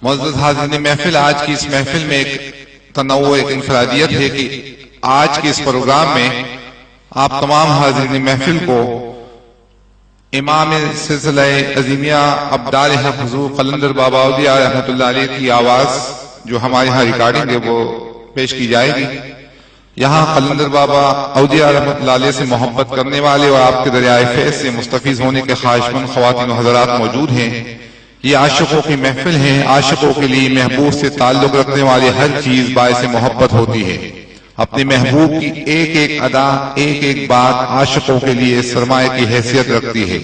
معزز حاضرین محفل، آج کی اس محفل میں ایک تنوع، ایک انفرادیت ہے کہ آج کے اس پروگرام میں آپ تمام حاضرین محفل کو امام سلسلہ عظیمیہ ابدال حق حضور قلندر بابا اودیا رحمۃ اللہ علیہ کی آواز جو ہمارے یہاں ریکارڈنگ ہے وہ پیش کی جائے گی۔ یہاں قلندر بابا اودیا رحمۃ اللہ علیہ سے محبت کرنے والے اور آپ کے دریائے فیض سے مستفیض ہونے کے خواہشمند خواتین و حضرات موجود ہیں۔ یہ عاشقوں کی محفل ہے، عاشقوں کے لیے محبوب سے تعلق رکھنے والے ہر چیز باعث محبت ہوتی ہے۔ اپنے محبوب کی ایک ایک ادا، ایک ایک بات عاشقوں کے لیے سرمایہ کی حیثیت رکھتی ہے۔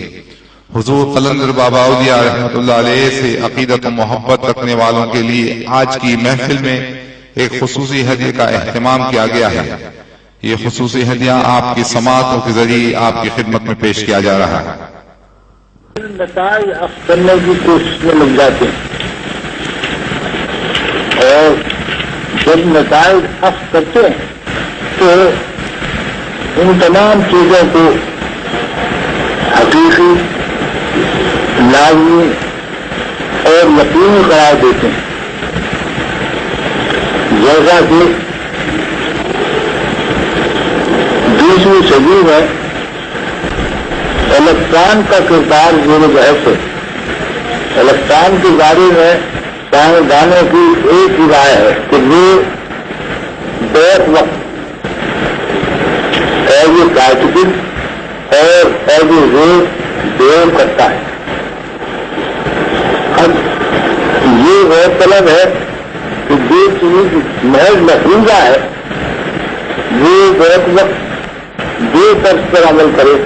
حضور قلندر بابا اودیا رحمۃ اللہ علیہ سے عقیدت و محبت رکھنے والوں کے لیے آج کی محفل میں ایک خصوصی ہدیے کا اہتمام کیا گیا ہے۔ یہ خصوصی ہدیہ آپ کی سماعتوں کے ذریعے آپ کی خدمت میں پیش کیا جا رہا ہے۔ نتائج اخذ کرنے کی کوشش میں لگ جاتے ہیں اور جب نتائج اخذ کرتے ہیں تو ان تمام چیزوں کو حقیقی، لازمی اور یقینی قرار دیتے ہیں۔ جیسا کہ 20ویں صدی میں الیکٹران کا کردار زیر بحث ہے۔ الیکٹران کے بارے میں سائنسدانوں کی ایک ہی رائے ہے کہ وہ بیک وقت ایز اے پارٹیکل اور ایز اے ویو بہیو کرتا ہے۔ اب یہ غور طلب ہے کہ جو چیز محض مفروضہ ہے وہ بیک وقت دو طرز پر عمل کرے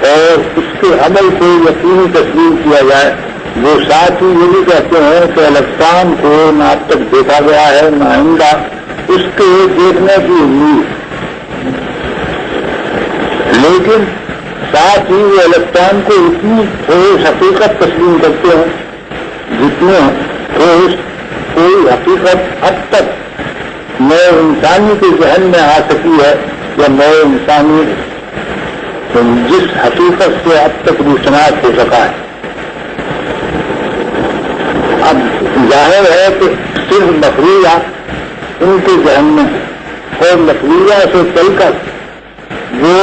اور اس کے عمل کو یقینی تسلیم کیا جائے۔ وہ ساتھ ہی یہ بھی کہتے ہیں کہ الیکٹران کو نہ اب تک دیکھا گیا ہے نہ آئندہ اس کے دیکھنے کی امید، لیکن ساتھ ہی وہ الیکٹران کو اتنی ٹھوس حقیقت تسلیم کرتے ہیں جتنے ٹھوس کوئی حقیقت اب تک نئے انسانی کے ذہن میں آ سکی ہے یا نئے انسانی جس حقیقت سے اب تک روشناس ہو سکا ہے۔ اب ظاہر ہے کہ صرف مفروضہ ان کے ذہن میں اور مفروضہ سے چل کر وہ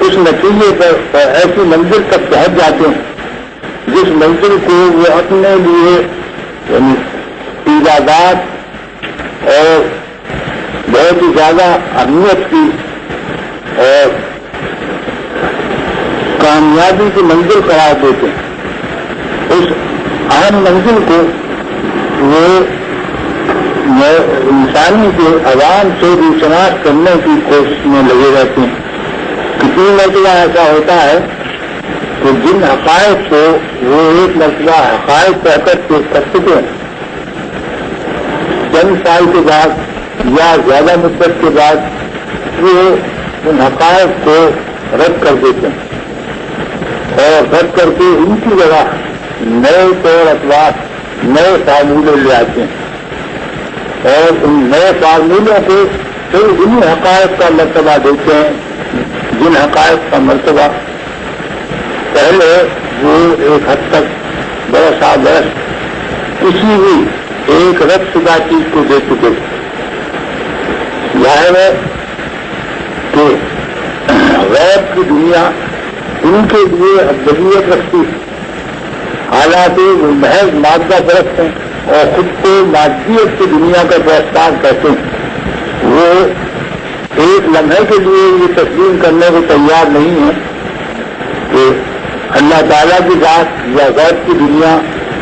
اس نتیجے پر ایسی منزل تک پہنچ جاتے ہیں جس منزل کو وہ اپنے لیے یعنی ایجادات اور بہت ہی زیادہ اہمیت کی اور کامیابی کی منزل قرار دیتے ہیں۔ اس اہم منزل کو وہ انسانی کے عوام سے روشناس کرنے کی کوشش میں لگے رہتے ہیں۔ کتنی مرتبہ ایسا ہوتا ہے کہ جن حقائق کو وہ ایک مرتبہ حقائق کہہ کر پیش کر چکے ہیں، چند سال کے بعد یا زیادہ مدت کے بعد وہ ان حقائق کو رد کر دیتے ہیں اور رد کر کے ان کی جگہ نئے طور اطلاق، نئے فارمولے لے آتے ہیں اور ان نئے فارمولوں کو پھر انہیں حقائق کا مرتبہ دیتے ہیں جن حقائق کا مرتبہ پہلے وہ ایک حد تک برس برس کسی بھی ایک رد شدہ چیز کو دے چکے۔ ظاہر ہے کہ غیب کی دنیا ان کے لیے ابدیت رکھتی ہے، حالانکہ وہ محض مادہ پرست ہیں اور خود کو مادیت کی دنیا کا پرستار کہتے ہیں۔ وہ ایک لمحے کے لیے یہ تسلیم کرنے کو تیار نہیں ہے کہ اللہ تعالیٰ کی ذات یا غیب کی دنیا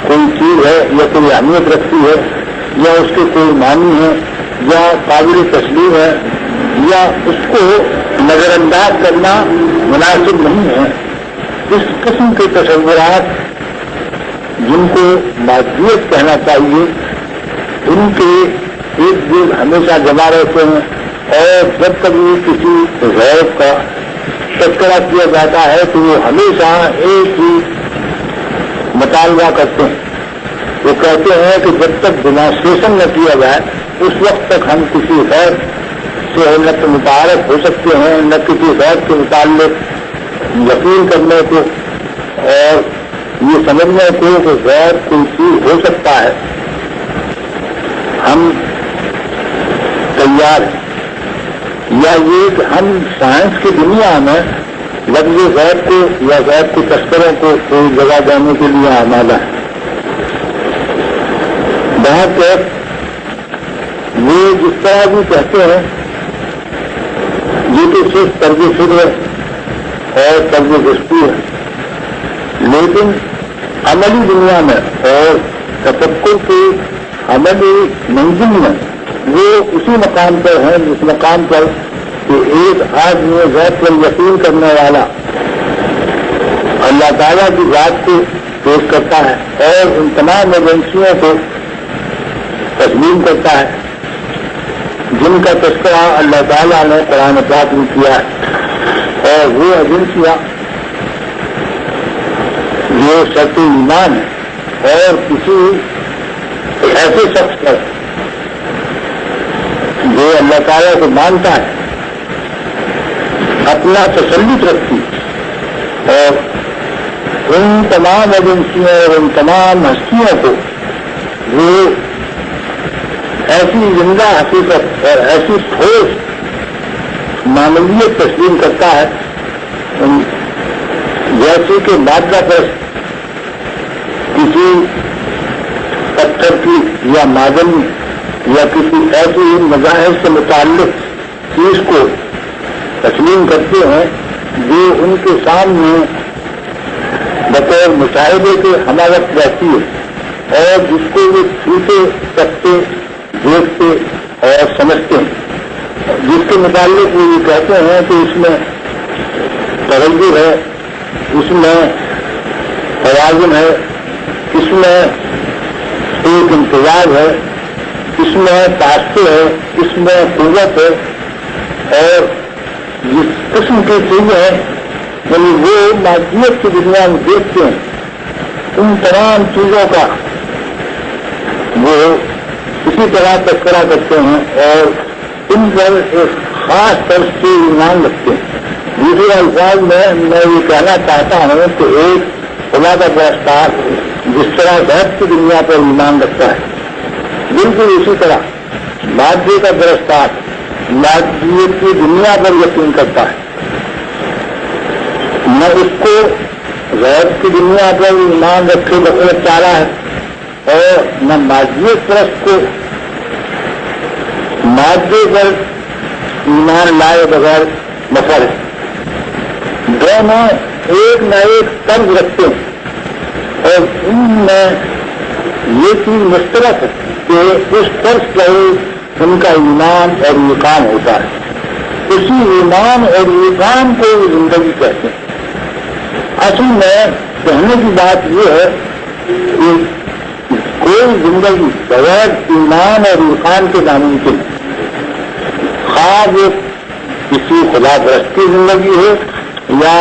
کوئی چیز ہے یا کوئی اہمیت رکھتی ہے یا اس کے کوئی معنی ہے یا قابل تسلیم ہے یا اس کو نظر انداز کرنا مناسب نہیں ہے۔ اس قسم کے تصورات جن کو مادیت کہنا چاہیے ان کے ایک دن ہمیشہ جمع رہتے ہیں اور جب کبھی کسی غیب کا تذکرہ کیا جاتا ہے تو وہ ہمیشہ ایک ہی مطالبہ کرتے ہیں۔ وہ کہتے ہیں کہ جب تک ڈیمانسٹریشن نہ کیا جائے اس وقت تک ہم کسی غیب سے نہ تو متعارف ہو سکتے ہیں نہ کسی غیب کے متعلق یقین کرنے کو اور یہ سمجھنے کو کہ غیر کوئی چیز ہو سکتا ہے ہم تیار ہیں، یا یہ کہ ہم سائنس کی دنیا میں لفظ غیب کو یا غیب کے تذکروں کو کوئی جگہ دینے کے لیے آمادہ ہے۔ بہت وہ جس طرح بھی کہتے ہیں یہ تو صرف طرز فکر اور طرز گشتی ہے، لیکن عملی دنیا میں اور تفکر کی عملی منزل میں وہ اسی مقام پر ہیں جس مقام پر کہ ایک آدمی غیب پر یقین کرنے والا اللہ تعالیٰ کی ذات کو پیش کرتا ہے اور ان تمام ایجنسیوں کو تسلیم کرتا ہے جن کا تذکرہ اللہ تعالیٰ نے قرآن پاک میں کیا ہے، اور وہ ایجنسیاں جو شرط ایمان ہے اور کسی ایسے شخص پر جو اللہ تعالیٰ کو مانتا ہے اپنا تسلط رکھتی، اور ان تمام ایجنسیوں اور ان تمام ہستیوں کو وہ ایسی زندہ حقیقت اور ایسی ٹھوس معمولیت تسلیم کرتا ہے جیسے کہ مادہ پر کسی پتھر کی یا معدن یا کسی ایسی مذاہب سے متعلق چیز کو تسلیم کرتے ہیں جو ان کے سامنے بطور مشاہدے کے ہمہ وقت رہتی ہے اور جس کو وہ چھوتے سکتے دیکھتے اور سمجھتے ہیں، جس کے متعلق وہ یہ کہتے ہیں کہ اس میں تغیر ہے، اس میں توازن ہے، اس میں ایک امتزاج ہے، اس میں تاثر ہے، اس میں قوت ہے، اور جس قسم کی چیزیں ہیں یعنی وہ مادیت کی دنیا میں دیکھتے ہیں ان تمام چیزوں کا وہ اسی طرح تذکرہ کرتے ہیں اور ان پر ایک خاص طرز سے ایمان رکھتے ہیں۔ دوسرے الفاظ میں یہ کہنا چاہتا ہوں کہ ایک خدا کا پرستار جس طرح غیب کی دنیا پر ایمان رکھتا ہے، بالکل اسی طرح مادے کا پرستار مادیت کی دنیا پر یقین کرتا ہے، نہ اس کو غیب کی دنیا پر ایمان رکھے بغیر چارہ ہے اور نہ مادیت پرست کو مادے پر ایمان لائے بغیر مفر ہے۔ دونوں ایک نہ ایک طرز رکھتے ہیں اور ان میں یہ چیز مشترک ہے کہ اس طرز پر ان کا ایمان اور یقین ہوتا ہے، اسی ایمان اور یقین کو زندگی کہتے ہیں۔ اصل میں کہنے کی بات یہ ہے کہ کوئی زندگی بغیر ایمان اور یقین کے ناممکن ہے، خواہ وہ کسی خدا پرست کی زندگی ہے یا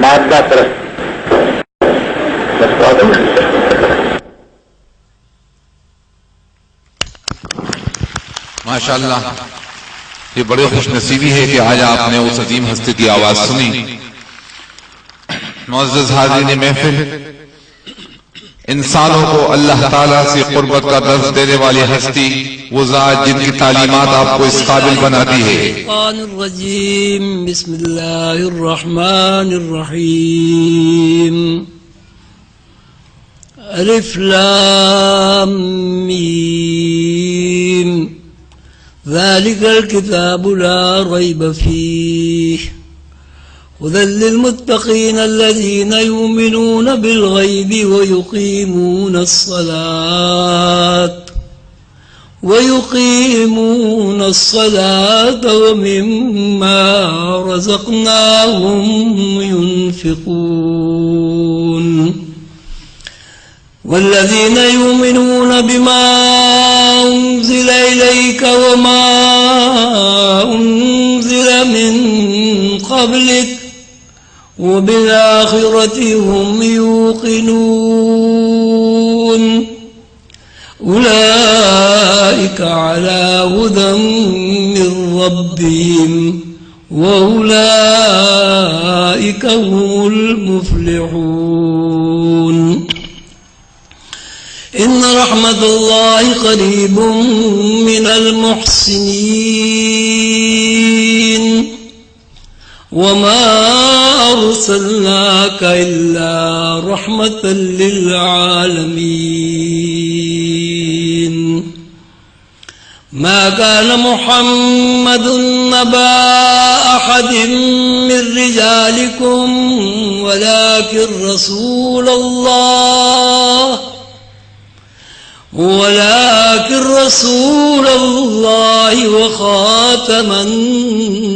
مادہ پرست۔ ماشاءاللہ، یہ بڑی خوش نصیبی ہے کہ آج آپ نے اس عظیم ہستی کی آواز سنی۔ معزز حاضرین محفل، انسانوں کو اللہ تعالیٰ سے قربت کا درس دینے والی ہستی وہ ذات جن کی تعلیمات آپ کو اس قابل بناتی ہے۔ الشیطان الرجیم، بسم اللہ الرحمن الرحیم۔ الف لام میم، ذلك الكتاب لا ريب فيه هدى للمتقين الذين يؤمنون بالغيب ويقيمون الصلاة ومما رزقناهم ينفقون والذين يؤمنون بما أنزل إليك وما أنزل من قبلك وبالآخرة هم يوقنون أولئك على هدى من ربهم وأولئك هم المفلحون۔ إن رحمة الله قريب من المحسنين وما أرسلناك إلا رحمة للعالمين ما كان محمد أبا أحد من رجالكم ولكن رسول الله وخاتم النبيين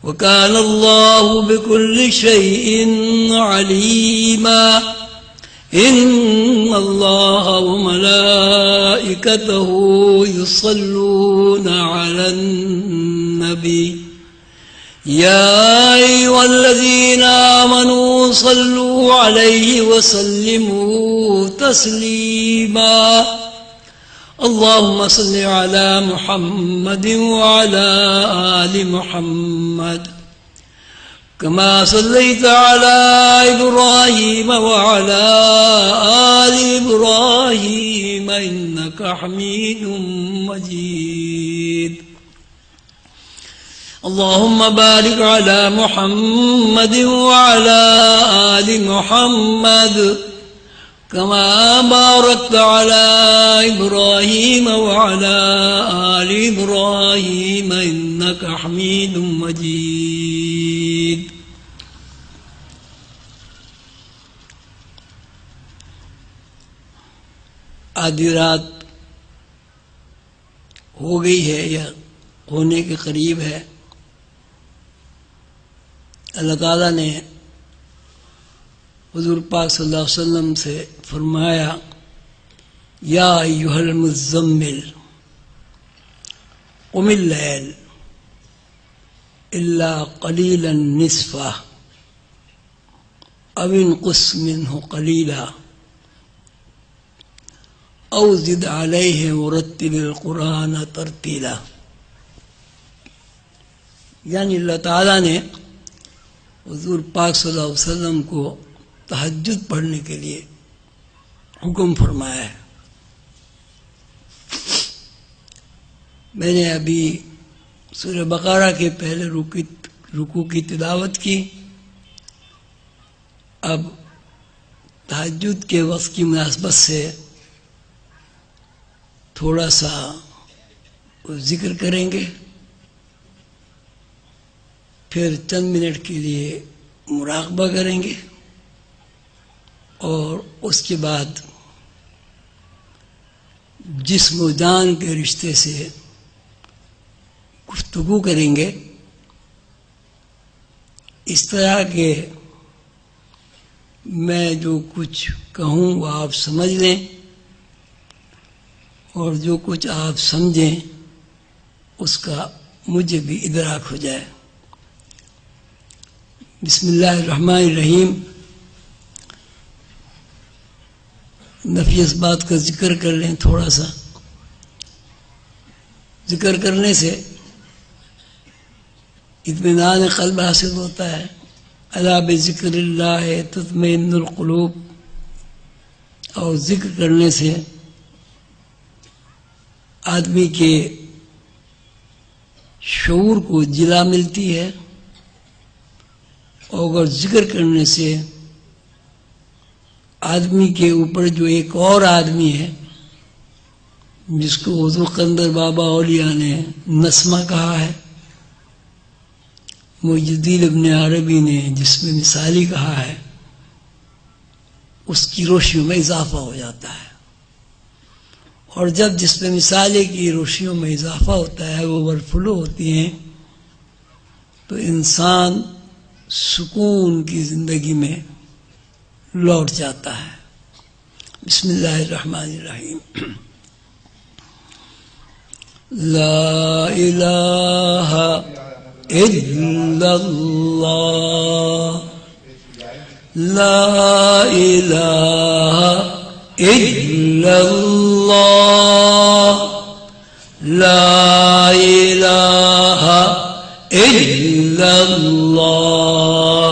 وكان الله بكل شيء عليما إن الله وملائكته يصلون على النبي يا أيها الذين آمنوا صلوا عليه وسلموا تسليما اللهم صل على محمد وعلى آل محمد كما صليت على إبراهيم وعلى آل إبراهيم إنك حميد مجيد اللهم بارك على محمد وعلى آل محمد كما باركت على إبراهيم وعلى آل إبراهيم إنك حميد مجيد آدھی رات ہو گئی ہے یا ہونے کے قریب ہے. اللہ تعالیٰ نے حضور پاک صلی اللہ علیہ وسلم سے فرمایا یا ایھا المزمل قم اللیل الا قلیلا نصفہ او انقص منہ قلیلا او زد علیہ ورتل القرآن ترتیلا. یعنی اللہ تعالیٰ نے حضور پاک صلی اللہ علیہ وسلم کو تہجد پڑھنے کے لیے حکم فرمایا ہے. میں نے ابھی سورہ بقرہ کے پہلے رکوع کی تلاوت کی. اب تہجد کے وقت کی مناسبت سے تھوڑا سا ذکر کریں گے، پھر چند منٹ کے لیے مراقبہ کریں گے اور اس کے بعد جسم و جان کے رشتے سے گفتگو کریں گے. اس طرح کہ میں جو کچھ کہوں وہ آپ سمجھ لیں اور جو کچھ آپ سمجھیں اس کا مجھے بھی ادراک ہو جائے. بسم اللہ الرحمن الرحیم. نفی اس بات کا ذکر کر لیں. تھوڑا سا ذکر کرنے سے اطمینان قلب حاصل ہوتا ہے. الا بذکر اللہ تطمئن القلوب. اور ذکر کرنے سے آدمی کے شعور کو جلا ملتی ہے، اور اگر ذکر کرنے سے آدمی کے اوپر جو ایک اور آدمی ہے جس کو اردو قندر بابا اولیاء نے نسمہ کہا ہے، محی الدین ابن عربی نے جس میں مثالی کہا ہے، اس کی روشنیوں میں اضافہ ہو جاتا ہے. اور جب جس میں مثالے کی روشنیوں میں اضافہ ہوتا ہے، وہ اوورفلو ہوتی ہیں، تو انسان سکون کی زندگی میں لوٹ جاتا ہے. بسم اللہ الرحمن الرحیم. لا الہ الا اللہ لا الہ الا اللہ لا الہ الا اللہ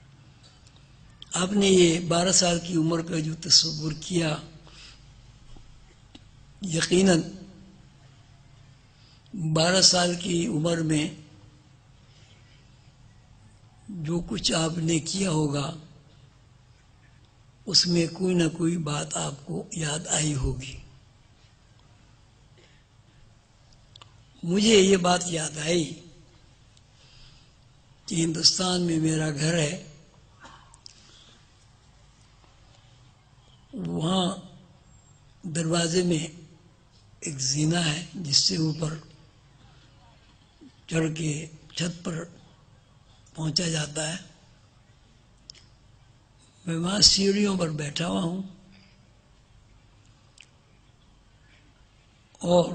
آپ نے یہ 12 سال کی عمر کا جو تصور کیا، یقیناً 12 سال کی عمر میں جو کچھ آپ نے کیا ہوگا اس میں کوئی نہ کوئی بات آپ کو یاد آئی ہوگی۔ مجھے یہ بات یاد آئی کہ ہندوستان میں میرا گھر ہے، وہاں دروازے میں ایک زینہ ہے جس سے اوپر چڑھ کے چھت پر پہنچا جاتا ہے۔ میں وہاں سیڑھیوں پر بیٹھا ہوا ہوں اور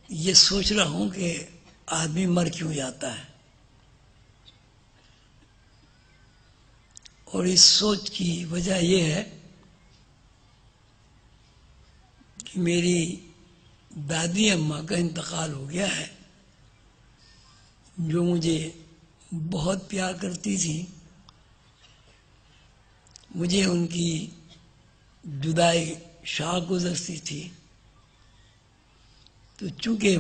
یہ سوچ رہا ہوں کہ آدمی مر کیوں جاتا ہے، اور اس سوچ کی وجہ یہ ہے کہ میری دادی اماں کا انتقال ہو گیا ہے، جو مجھے بہت پیار کرتی تھی۔ مجھے ان کی جدائی شاق گزرتی تھی، تو چونکہ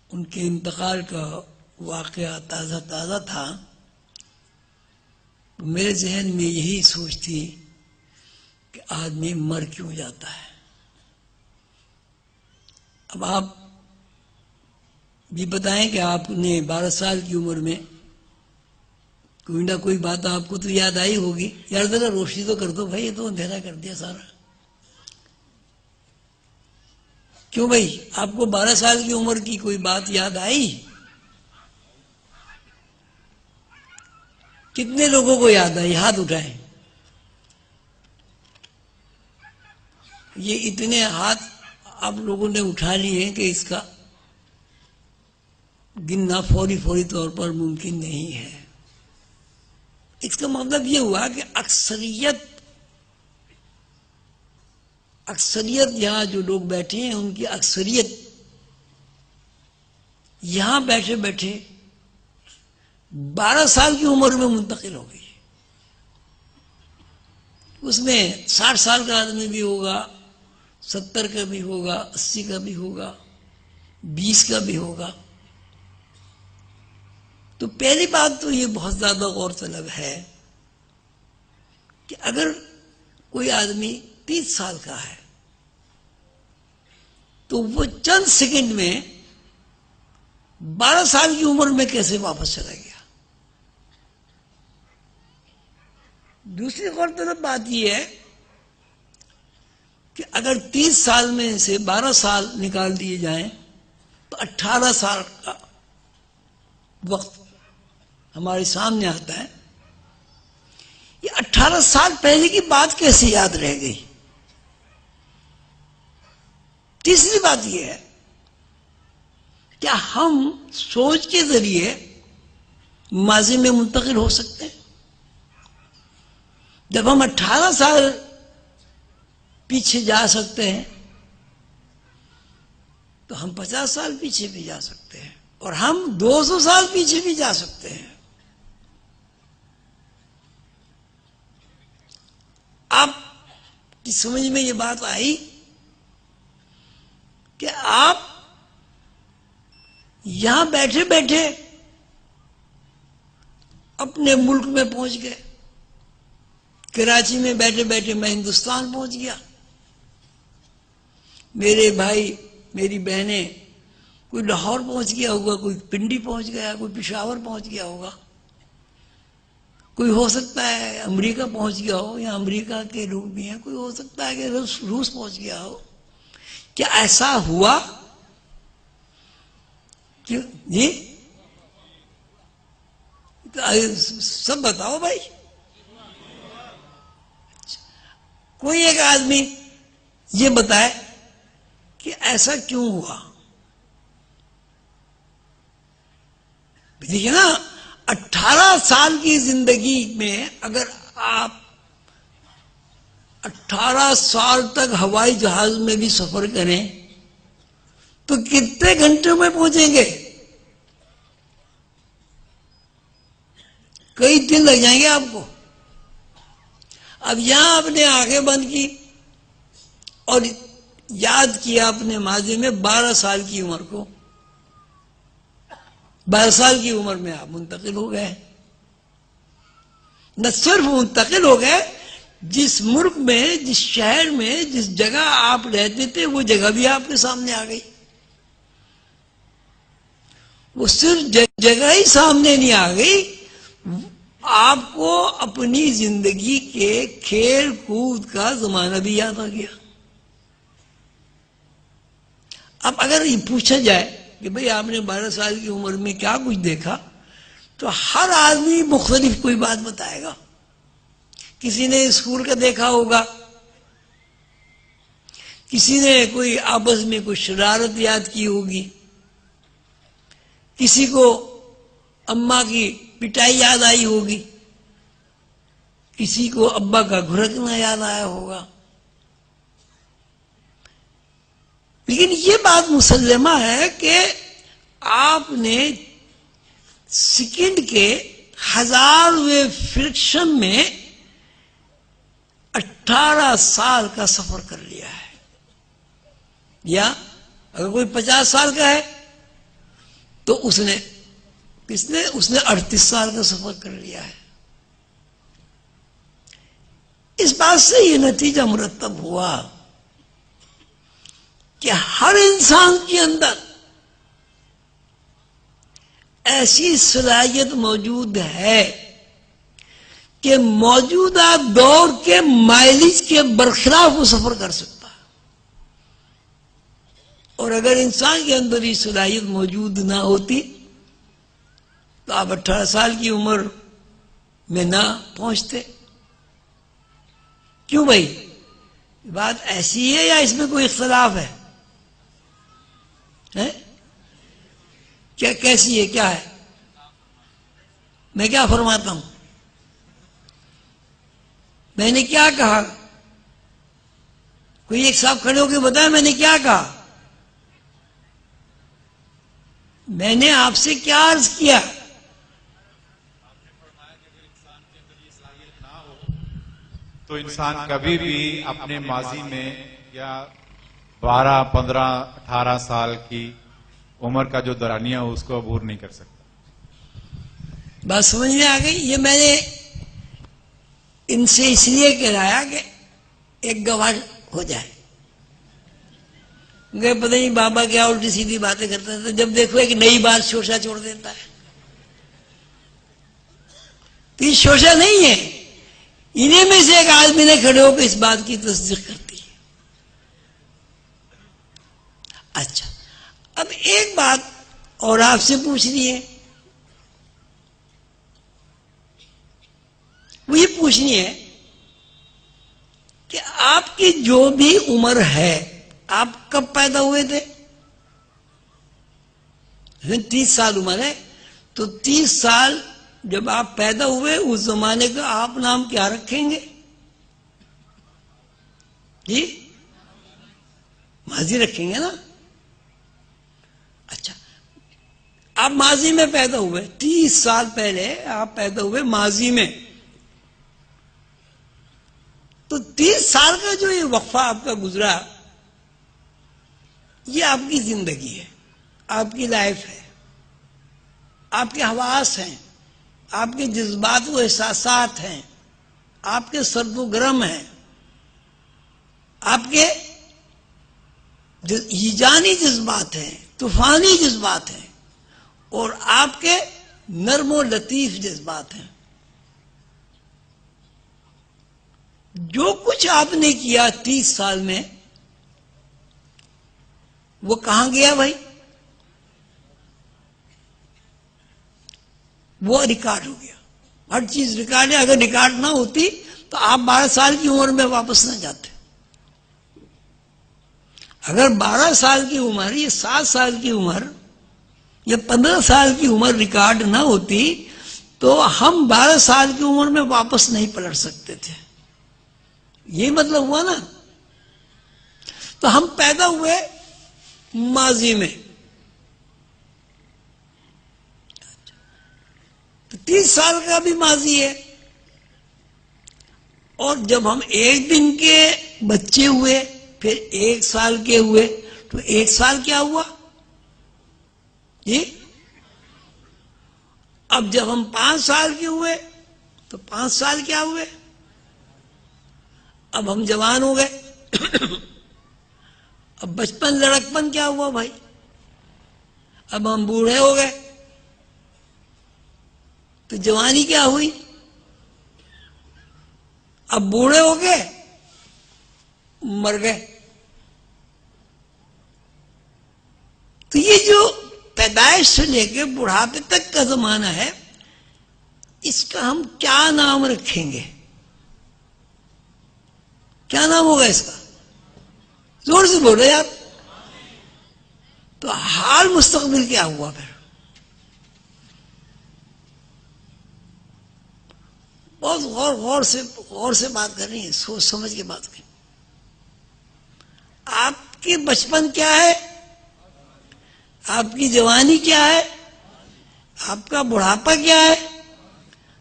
ان کے انتقال کا واقعہ تازہ تازہ تھا، تو میرے ذہن میں یہی سوچ تھی کہ آدمی مر کیوں جاتا ہے۔ اب آپ بھی بتائیں کہ آپ نے 12 سال کی عمر میں کوئی نہ کوئی بات آپ کو تو یاد آئی ہوگی۔ یار ذرا روشنی تو کر دو بھائی، یہ تو اندھیرا کر دیا سارا۔ کیوں بھائی، آپ کو 12 سال کی عمر کی کوئی بات یاد آئی؟ کتنے لوگوں کو یاد آئی؟ ہاتھ اٹھائیں۔ یہ اتنے ہاتھ آپ لوگوں نے اٹھا لیے ہیں کہ اس کا گننا فوری طور پر ممکن نہیں ہے۔ اس کا مطلب یہ ہوا کہ اکثریت یہاں جو لوگ بیٹھے ہیں ان کی اکثریت یہاں بیٹھے بیٹھے 12 سال کی عمر میں منتقل ہو گئی۔ اس میں 60 سال کا آدمی بھی ہوگا، 70 کا بھی ہوگا، 80 کا بھی ہوگا، 20 کا بھی ہوگا۔ تو پہلی بات تو یہ بہت زیادہ غور طلب ہے کہ اگر کوئی آدمی 30 سال کا ہے تو وہ چند سیکنڈ میں 12 سال کی عمر میں کیسے واپس چلا گیا۔ دوسری غور طلب بات یہ ہے کہ اگر 30 سال میں سے 12 سال نکال دیے جائیں تو 18 سال کا وقت ہمارے سامنے آتا ہے۔ یہ 18 سال پہلے کی بات کیسے یاد رہ گئی؟ تیسری بات یہ ہے کیا ہم سوچ کے ذریعے ماضی میں منتقل ہو سکتے ہیں؟ جب ہم 18 سال پیچھے جا سکتے ہیں تو ہم 50 سال پیچھے بھی جا سکتے ہیں، اور ہم 200 سال پیچھے بھی جا سکتے ہیں۔ آپ کی سمجھ میں یہ بات آئی کہ آپ یہاں بیٹھے بیٹھے اپنے ملک میں پہنچ گئے۔ کراچی میں بیٹھے بیٹھے میں ہندوستان پہنچ گیا۔ میرے بھائی میری بہنیں کوئی لاہور پہنچ گیا ہوگا، کوئی پنڈی پہنچ گیا، کوئی پشاور پہنچ گیا ہوگا، کوئی ہو سکتا ہے امریکہ پہنچ گیا ہو، یا امریکہ کے لوگ بھی ہیں، کوئی ہو سکتا ہے کہ روس پہنچ گیا ہو۔ کیا ایسا ہوا؟ جی سب بتاؤ بھائی، کوئی ایک آدمی یہ بتائے کہ ایسا کیوں ہوا۔ دیکھیے نا، 18 سال کی زندگی میں اگر آپ 18 سال تک ہوائی جہاز میں بھی سفر کریں تو کتنے گھنٹوں میں پہنچیں گے؟ کئی دن لگ جائیں گے آپ کو۔ اب یہاں آپ نے آنکھیں بند کی اور یاد کیا اپنے ماضی میں 12 سال کی عمر کو. 12 سال کی عمر میں آپ منتقل ہو گئے. نہ صرف منتقل ہو گئے، جس ملک میں، جس شہر میں، جس جگہ آپ رہتے تھے وہ جگہ بھی آپ کے سامنے آ گئی. وہ صرف جگہ ہی سامنے نہیں آ گئی، آپ کو اپنی زندگی کے کھیل کود کا زمانہ بھی یاد آ گیا. اب اگر یہ پوچھا جائے کہ بھئی آپ نے 12 سال کی عمر میں کیا کچھ دیکھا، تو ہر آدمی مختلف کوئی بات بتائے گا. کسی نے اسکول کا دیکھا ہوگا، کسی نے کوئی آپس میں کوئی شرارت یاد کی ہوگی، کسی کو اماں کی پٹائی یاد آئی ہوگی، کسی کو ابا کا گھرکنا یاد آیا ہوگا. لیکن یہ بات مسلمہ ہے کہ آپ نے سیکنڈ کے 1000ویں فریکشن میں 18 سال کا سفر کر لیا ہے. یا اگر کوئی 50 سال کا ہے تو اس نے 38 سال کا سفر کر لیا ہے. اس بات سے یہ نتیجہ مرتب ہوا کہ ہر انسان کے اندر ایسی صلاحیت موجود ہے کہ موجودہ دور کے مائلیج کے برخلاف وہ سفر کر سکتا ہے. اور اگر انسان کے اندر یہ صلاحیت موجود نہ ہوتی تو آپ 18 سال کی عمر میں نہ پہنچتے. کیوں بھائی؟ بات ایسی ہے یا اس میں کوئی اختلاف ہے؟ کیا کیسی ہے؟ کیا ہے؟ میں کیا فرماتا ہوں؟ میں نے کیا کہا؟ کوئی ایک صاحب کھڑے ہو کے بتایا میں نے کیا کہا؟ میں نے آپ سے کیا عرض کیا؟ تو انسان کبھی بھی اپنے ماضی میں یا 12, 15, 18 سال کی عمر کا جو دورانیہ ہو اس کو عبور نہیں کر سکتا. بات سمجھ میں آ گئی؟ یہ میں نے ان سے اس لیے کہلایا کہ ایک گواہ ہو جائے. پتہ نہیں بابا کیا الٹی سیدھی باتیں کرتا تھا، جب دیکھو ایک نئی بات شوشہ چھوڑ دیتا ہے. تو یہ شوشہ نہیں ہے، انہیں میں سے ایک آدمی نے کھڑے ہو کے اس بات کی تصدیق کرتی ہے. اچھا، اب ایک بات اور آپ سے پوچھنی ہے، وہ یہ پوچھنی ہے کہ آپ کی جو بھی عمر ہے، آپ کب پیدا ہوئے تھے؟ 30 سال عمر ہے، تو 30 سال جب آپ پیدا ہوئے اس زمانے کا آپ نام کیا رکھیں گے؟ جی ماضی رکھیں گے نا. اچھا، آپ ماضی میں پیدا ہوئے، 30 سال پہلے آپ پیدا ہوئے ماضی میں، تو 30 سال کا جو یہ وقفہ آپ کا گزرا، یہ آپ کی زندگی ہے، آپ کی لائف ہے، آپ کے حواس ہیں، آپ کے جذبات و احساسات ہیں، آپ کے سرد و گرم ہیں، آپ کے ہیجانی جذبات ہیں، طوفانی جذبات ہیں، اور آپ کے نرم و لطیف جذبات ہیں. جو کچھ آپ نے کیا 30 سال میں وہ کہاں گیا بھائی؟ وہ ریکارڈ ہو گیا. ہر چیز ریکارڈ ہے. اگر ریکارڈ نہ ہوتی تو آپ 12 سال کی عمر میں واپس نہ جاتے. اگر 12 سال کی عمر یا 7 سال کی عمر یا 15 سال کی عمر ریکارڈ نہ ہوتی تو ہم 12 سال کی عمر میں واپس نہیں پلٹ سکتے تھے. یہ مطلب ہوا نا. تو ہم پیدا ہوئے ماضی میں، تو 30 سال کا بھی ماضی ہے. اور جب ہم 1 دن کے بچے ہوئے پھر 1 سال کے ہوئے تو 1 سال کیا ہوا جی؟ اب جب ہم 5 سال کے ہوئے تو 5 سال کیا ہوئے؟ اب ہم جوان ہو گئے. اب بچپن لڑکپن کیا ہوا بھائی؟ اب ہم بوڑھے ہو گئے تو جوانی کیا ہوئی؟ اب بوڑھے ہو گئے مر گئے. تو یہ جو پیدائش سے لے کے بڑھاپے تک کا زمانہ ہے اس کا ہم کیا نام رکھیں گے؟ کیا نام ہوگا اس کا؟ زور سے بولو یار. تو حال مستقبل کیا ہوا پھر؟ بہت غور سے بات کر رہی ہیں، سوچ سمجھ کے بات کریں. آپ کی بچپن کیا ہے؟ آپ کی جوانی کیا ہے؟ آپ کا بڑھاپا کیا ہے؟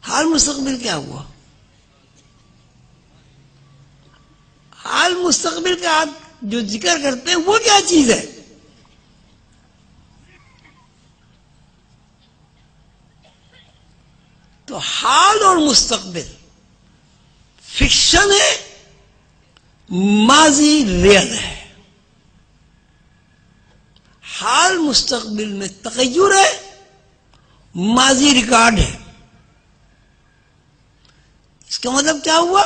حال مستقبل کیا ہوا؟ حال مستقبل کا آپ جو ذکر کرتے ہیں وہ کیا چیز ہے؟ تو حال اور مستقبل فکشن ہے، ماضی ریئل ہے. حال مستقبل میں تغیر ہے، ماضی ریکارڈ ہے. اس کا مطلب کیا ہوا؟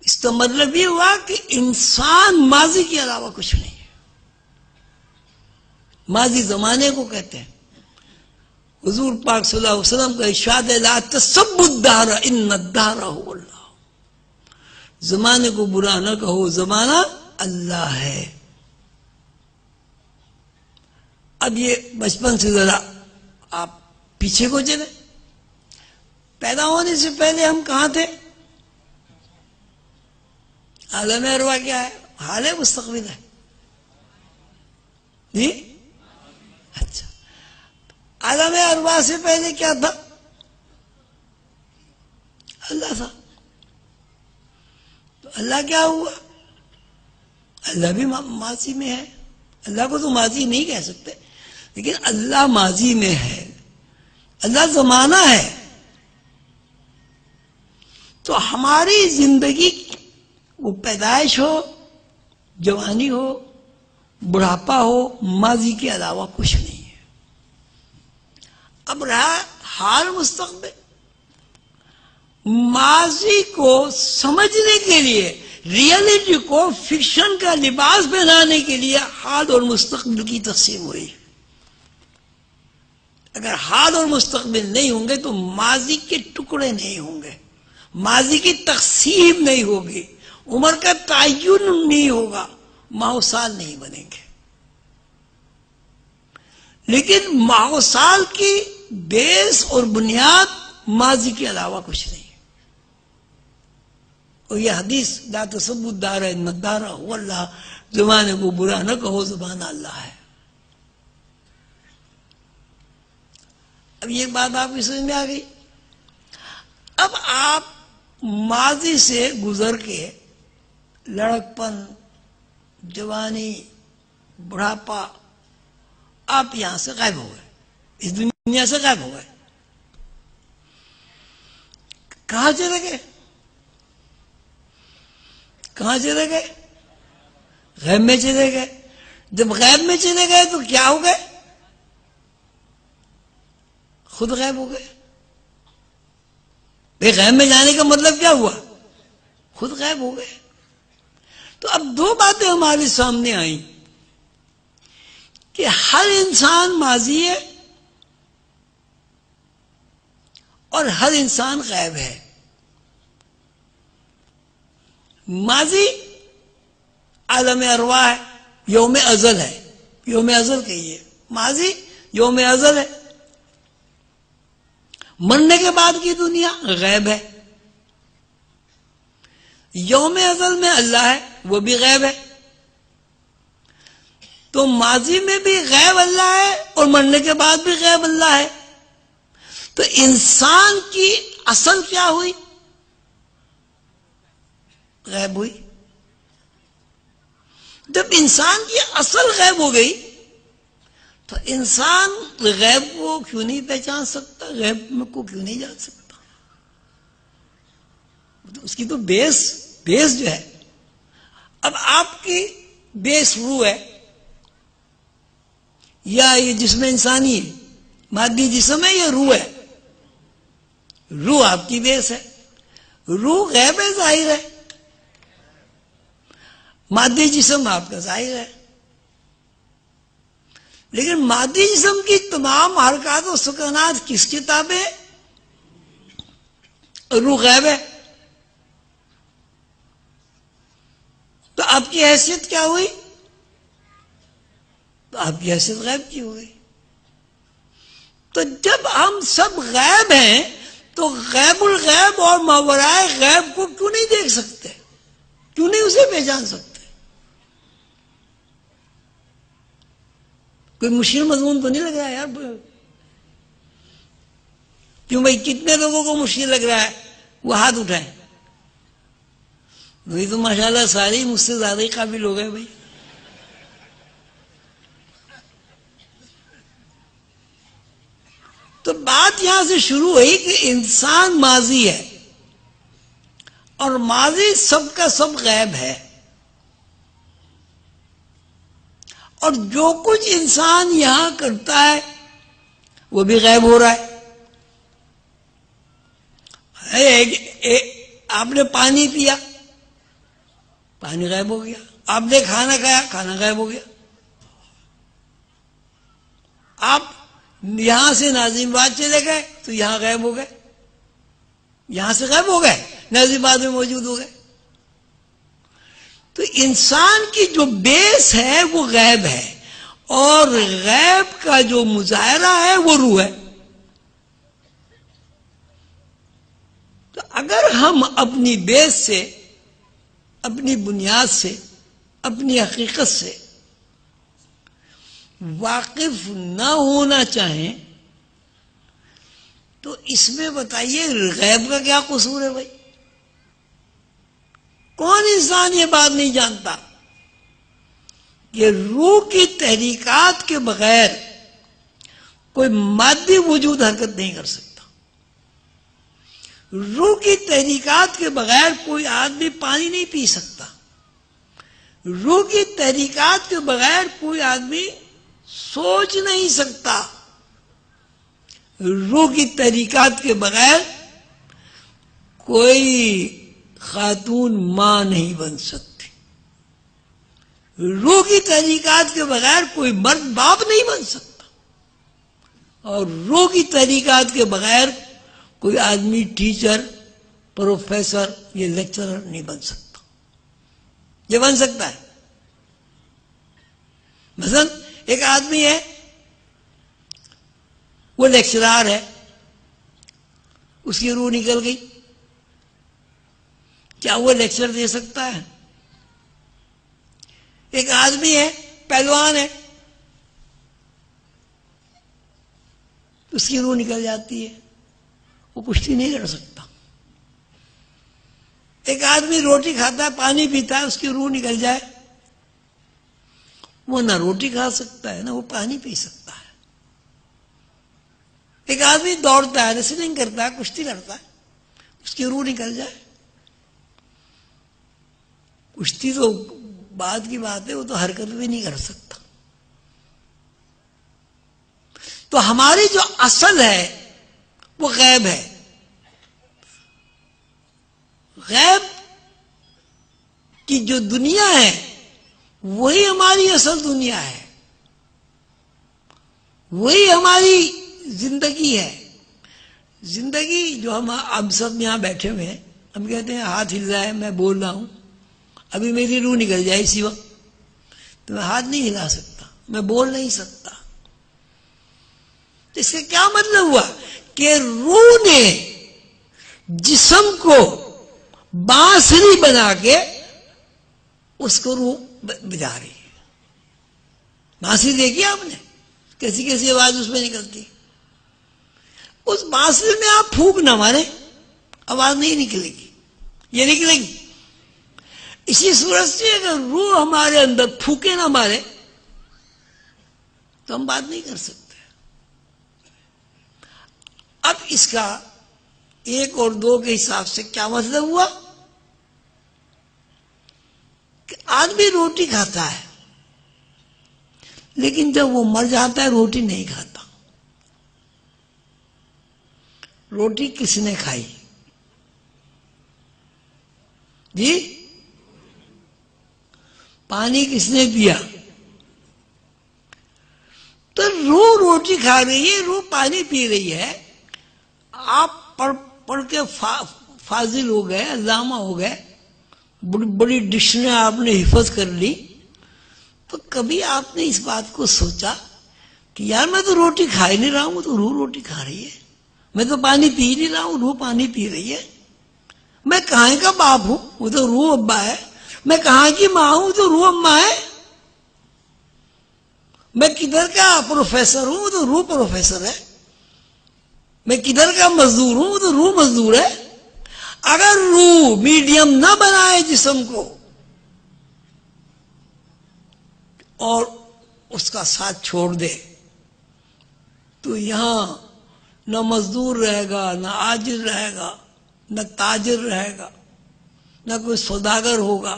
اس کا مطلب یہ ہوا کہ انسان ماضی کے علاوہ کچھ نہیں ہے. ماضی زمانے کو کہتے ہیں. حضور پاک صلی اللہ علیہ وسلم کا ارشاد ہے لا تسبوا الدہر ان الدہر هو اللہ. زمانے کو برا نہ کہو، زمانہ اللہ ہے. اب یہ بچپن سے ذرا آپ پیچھے کو چلے. پیدا ہونے سے پہلے ہم کہاں تھے؟ عالم ارواح کیا ہے؟ حال ہے مستقبل ہے جی؟ اچھا، عالم ارواح سے پہلے کیا تھا؟ اللہ تھا. تو اللہ کیا ہوا؟ اللہ بھی ماضی میں ہے. اللہ کو تو ماضی نہیں کہہ سکتے، لیکن اللہ ماضی میں ہے. اللہ زمانہ ہے. تو ہماری زندگی وہ پیدائش ہو، جوانی ہو، بڑھاپا ہو، ماضی کے علاوہ کچھ نہیں ہے. اب رہا حال مستقبل. ماضی کو سمجھنے کے لیے، ریئلٹی کو فکشن کا لباس پہنانے کے لیے حال اور مستقبل کی تقسیم ہوئی. اگر حال اور مستقبل نہیں ہوں گے تو ماضی کے ٹکڑے نہیں ہوں گے، ماضی کی تقسیم نہیں ہوگی، عمر کا تعین نہیں ہوگا، ماہ و سال نہیں بنیں گے. لیکن ماہ و سال کی بیس اور بنیاد ماضی کے علاوہ کچھ نہیں ہے. اور یہ حدیث لا تسبوا الدہر ان الدہر هو اللہ، زمانے کو برا نہ کہو، زمانہ اللہ ہے. اب یہ بات آپ کی سمجھ میں آ گئی. اب آپ ماضی سے گزر کے لڑکپن، جوانی، بڑھاپا، آپ یہاں سے غائب ہو گئے، اس دنیا سے غائب ہو گئے. کہاں چلے گئے؟ کہاں چلے گئے؟ غیب میں چلے گئے. جب غیب میں چلے گئے تو کیا ہو گئے؟ خود غائب ہو گئے. بھائی غیب میں جانے کا مطلب کیا ہوا؟ خود غائب ہو گئے. تو اب دو باتیں ہمارے سامنے آئیں کہ ہر انسان ماضی ہے اور ہر انسان غائب ہے. ماضی عالم ارواح ہے، یوم ازل ہے. یوم ازل کہیے، ماضی یوم ازل ہے. مرنے کے بعد کی دنیا غیب ہے. یوم ازل میں اللہ ہے، وہ بھی غیب ہے. تو ماضی میں بھی غیب اللہ ہے اور مرنے کے بعد بھی غیب اللہ ہے. تو انسان کی اصل کیا ہوئی؟ غائب ہوئی. جب انسان کی اصل غائب ہو گئی تو انسان غیب کو کیوں نہیں پہچان سکتا, غیب کو کیوں نہیں جان سکتا؟ اس کی تو بیس جو ہے. اب آپ کی بیس روح ہے یا یہ جسم انسانی ہے, مادی جسم ہے یا روح ہے؟ روح آپ کی بیس ہے. روح غیب ہے, ظاہر ہے. مادی جسم آپ کا ظاہر ہے. لیکن مادی جسم کی تمام حرکات و سکنات کس کی تابع ہے؟ روح غیب ہے. تو آپ کی حیثیت کیا ہوئی؟ تو آپ کی حیثیت غیب کی ہوئی. تو جب ہم سب غیب ہیں تو غیب الغیب اور ماورائے غیب کو کیوں نہیں دیکھ سکتے, کیوں نہیں اسے پہچان سکتے؟ کوئی مشکل مضمون تو نہیں لگ رہا ہے یار؟ کیوں بھائی, کتنے لوگوں کو مشکل لگ رہا ہے وہ ہاتھ اٹھائیں. وہی تو ماشاءاللہ سارے مجھ سے زیادہ ہی قابل ہو گئے بھائی. تو بات یہاں سے شروع ہوئی کہ انسان ماضی ہے اور ماضی سب کا سب غیب ہے, اور جو کچھ انسان یہاں کرتا ہے وہ بھی غیب ہو رہا ہے. آپ نے پانی پیا, پانی غائب ہو گیا. آپ نے کھانا کھایا, کھانا غائب ہو گیا. آپ یہاں سے ناظم آباد چلے گئے تو یہاں غائب ہو گئے, یہاں سے غائب ہو گئے, ناظم آباد میں موجود ہو گئے. تو انسان کی جو بیس ہے وہ غیب ہے, اور غیب کا جو مظاہرہ ہے وہ روح ہے. تو اگر ہم اپنی بیس سے, اپنی بنیاد سے, اپنی حقیقت سے واقف نہ ہونا چاہیں تو اس میں بتائیے غیب کا کیا قصور ہے بھائی؟ کون انسان یہ بات نہیں جانتا کہ روح کی تحریکات کے بغیر کوئی مادی وجود حرکت نہیں کر سکتا. روح کی تحریکات کے بغیر کوئی آدمی پانی نہیں پی سکتا. روح کی تحریکات کے بغیر کوئی آدمی سوچ نہیں سکتا. روح کی تحریکات کے بغیر کوئی خاتون ماں نہیں بن سکتی. روح کی تحریکات کے بغیر کوئی مرد باپ نہیں بن سکتا, اور روح کی تحریکات کے بغیر کوئی آدمی ٹیچر, پروفیسر یا لیکچرر نہیں بن سکتا. یہ بن سکتا ہے. مثلا ایک آدمی ہے, وہ لیکچرار ہے, اس کی روح نکل گئی, کیا وہ لیکچر دے سکتا ہے؟ ایک آدمی ہے, پہلوان ہے, اس کی روح نکل جاتی ہے, وہ کشتی نہیں لڑ سکتا. ایک آدمی روٹی کھاتا ہے, پانی پیتا ہے, اس کی روح نکل جائے, وہ نہ روٹی کھا سکتا ہے نہ وہ پانی پی سکتا ہے. ایک آدمی دوڑتا ہے, ریسلنگ کرتا ہے, کشتی لڑتا ہے, اس کی روح نکل جائے. کشتی تو بعد کی بات ہے, وہ تو حرکت بھی نہیں کر سکتا. تو ہماری جو اصل ہے وہ غیب ہے. غیب کی جو دنیا ہے وہی ہماری اصل دنیا ہے, وہی ہماری زندگی ہے. زندگی جو ہم سب یہاں بیٹھے ہوئے ہیں, ہم کہتے ہیں ہاتھ ہل رہا ہے, میں بول رہا ہوں, ابھی میری روح نکل جائے اسی وقت تو میں ہاتھ نہیں ہلا سکتا, میں بول نہیں سکتا. اس سے کیا مطلب ہوا کہ روح نے جسم کو بانسری بنا کے اس کو روح بجا رہی ہے. بانسری دیکھی آپ نے کیسی کیسی آواز اس میں نکلتی؟ اس بانسری میں آپ پھونک نہ مارے آواز نہیں نکلے گی, یہ نکلے گی. اسی صورت سے اگر روح ہمارے اندر پھونکے نہ مارے تو ہم بات نہیں کر سکتے. اب اس کا 1 اور 2 کے حساب سے کیا مطلب ہوا کہ آدمی روٹی کھاتا ہے لیکن جب وہ مر جاتا ہے روٹی نہیں کھاتا. روٹی کس نے کھائی جی؟ پانی کس نے پیا؟ تو روح روٹی کھا رہی ہے، روح پانی پی رہی ہے. آپ پڑھ کے فاضل ہو گئے، علامہ ہو گئے، بڑی بڑی ڈکشنری آپ نے حفظ کر لی، تو کبھی آپ نے اس بات کو سوچا کہ یار میں تو روٹی کھا ہی نہیں رہا ہوں، تو روح روٹی کھا رہی ہے. میں تو پانی پی نہیں رہا ہوں، روح پانی پی رہی ہے. میں کہاں کا باپ ہوں؟ وہ تو روح ابا ہے. میں کہاں کی ماں ہوں؟ تو روح اماں ہے. میں کدھر کا پروفیسر ہوں؟ وہ تو روح پروفیسر ہے. میں کدھر کا مزدور ہوں؟ وہ تو روح مزدور ہے. اگر روح میڈیم نہ بنائے جسم کو اور اس کا ساتھ چھوڑ دے تو یہاں نہ مزدور رہے گا، نہ آجر رہے گا، نہ تاجر رہے گا، نہ کوئی سوداگر ہوگا،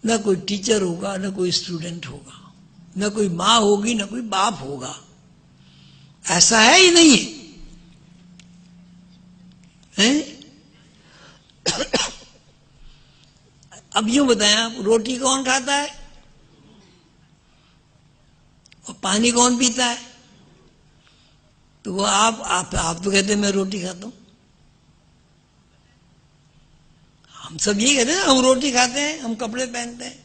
نہ کوئی ٹیچر ہوگا، نہ کوئی اسٹوڈنٹ ہوگا، نہ کوئی ماں ہوگی، نہ کوئی باپ ہوگا. ایسا ہے ہی نہیں ہے. اب یوں بتائیں آپ، روٹی کون کھاتا ہے اور پانی کون پیتا ہے؟ تو وہ آپ تو کہتے ہیں میں روٹی کھاتا ہوں. ہم سب یہی کہتے ہیں، ہم روٹی کھاتے ہیں، ہم کپڑے پہنتے ہیں.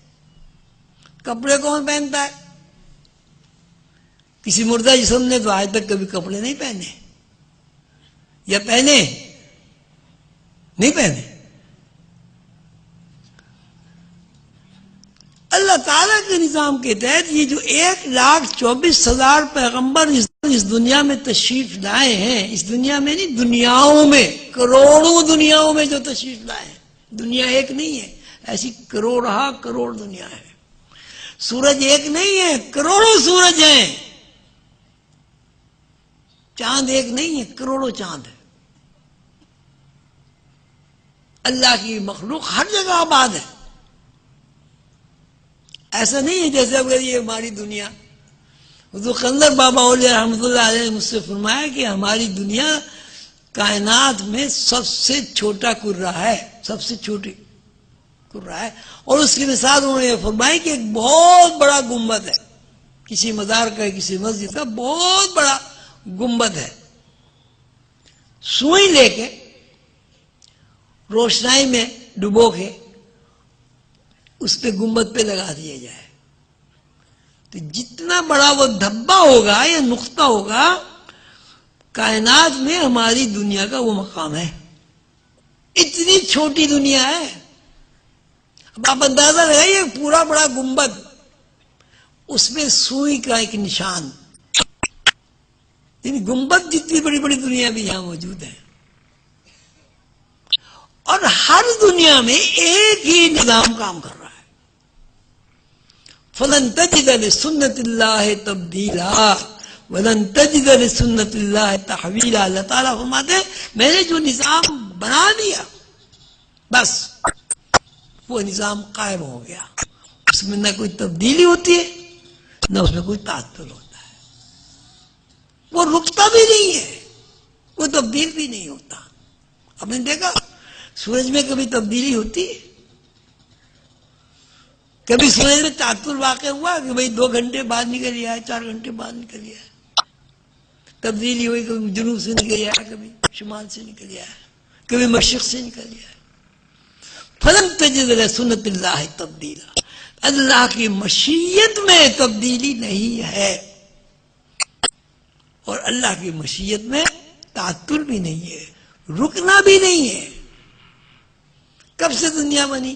کپڑے کون پہنتا ہے؟ کسی مردہ جسم نے تو آج تک کبھی کپڑے نہیں پہنے، یا پہنے نہیں پہنے. اللہ تعالیٰ کے نظام کے تحت یہ جو 1,24,000 پیغمبر اس دنیا میں تشریف لائے ہیں، اس دنیا میں نہیں، دنیاؤں میں، کروڑوں دنیاؤں میں جو تشریف لائے ہیں. دنیا ایک نہیں ہے، ایسی کروڑ دنیا ہے. سورج ایک نہیں ہے، کروڑوں سورج ہیں. چاند ایک نہیں ہے، کروڑوں چاند ہے. اللہ کی مخلوق ہر جگہ آباد ہے. ایسا نہیں ہے جیسے اگر یہ ہماری دنیا. حضور قندر بابا اولیاء رحمۃ اللہ علیہ نے مجھ سے فرمایا کہ ہماری دنیا کائنات میں سب سے چھوٹا کرہ ہے، سب سے چھوٹی کرہ ہے. اور اس کی مثال انہوں نے یہ فرمائی کہ ایک بہت بڑا گنبد ہے، کسی مزار کا، کسی مسجد کا بہت بڑا گنبد ہے. سوئی لے کے روشنائی میں ڈبو کے اس پہ گنبد پہ لگا دیا جائے تو جتنا بڑا وہ دھبا ہوگا یا نقطہ ہوگا، کائنات میں ہماری دنیا کا وہ مقام ہے. اتنی چھوٹی دنیا ہے. اب آپ اندازہ لگائیے، پورا بڑا گنبد، اس میں سوئی کا ایک نشان. یعنی گنبد جتنی بڑی بڑی دنیا بھی یہاں موجود ہے. اور ہر دنیا میں ایک ہی نظام کام کر رہا ہے. فَلَن تَجِدَ لِسُنَّتِ اللَّهِ تَبْدِيلًا وَلَن تَجِدَ لِسُنَّتِ اللَّهِ تَحْوِيلًا. اللہ تعالیٰ فرماتے ہیں میں نے جو نظام بنا دیا بس وہ نظام قائم ہو گیا. اس میں نہ کوئی تبدیلی ہوتی ہے، نہ اس میں کوئی تعطل ہوتا ہے. وہ رکتا بھی نہیں ہے، وہ تبدیل بھی نہیں ہوتا. آپ نے دیکھا سورج میں کبھی تبدیلی ہوتی ہے؟ کبھی سورج میں تعطل واقع ہوا کہ بھئی 2 گھنٹے بعد نکل آئے، 4 گھنٹے بعد نکل آئے؟ تبدیلی ہوئی، کبھی جنوب سے نکل آیا، کبھی شمال سے نکل آیا، کبھی مشرق سے نکل آیا. فَلَن تَجِدَ لِسُنَّتِ اللَّهِ تَبْدِيلًا. اللہ کی مشیت میں تبدیلی نہیں ہے، اور اللہ کی مشیت میں تعطل بھی نہیں ہے، رکنا بھی نہیں ہے. کب سے دنیا بنی؟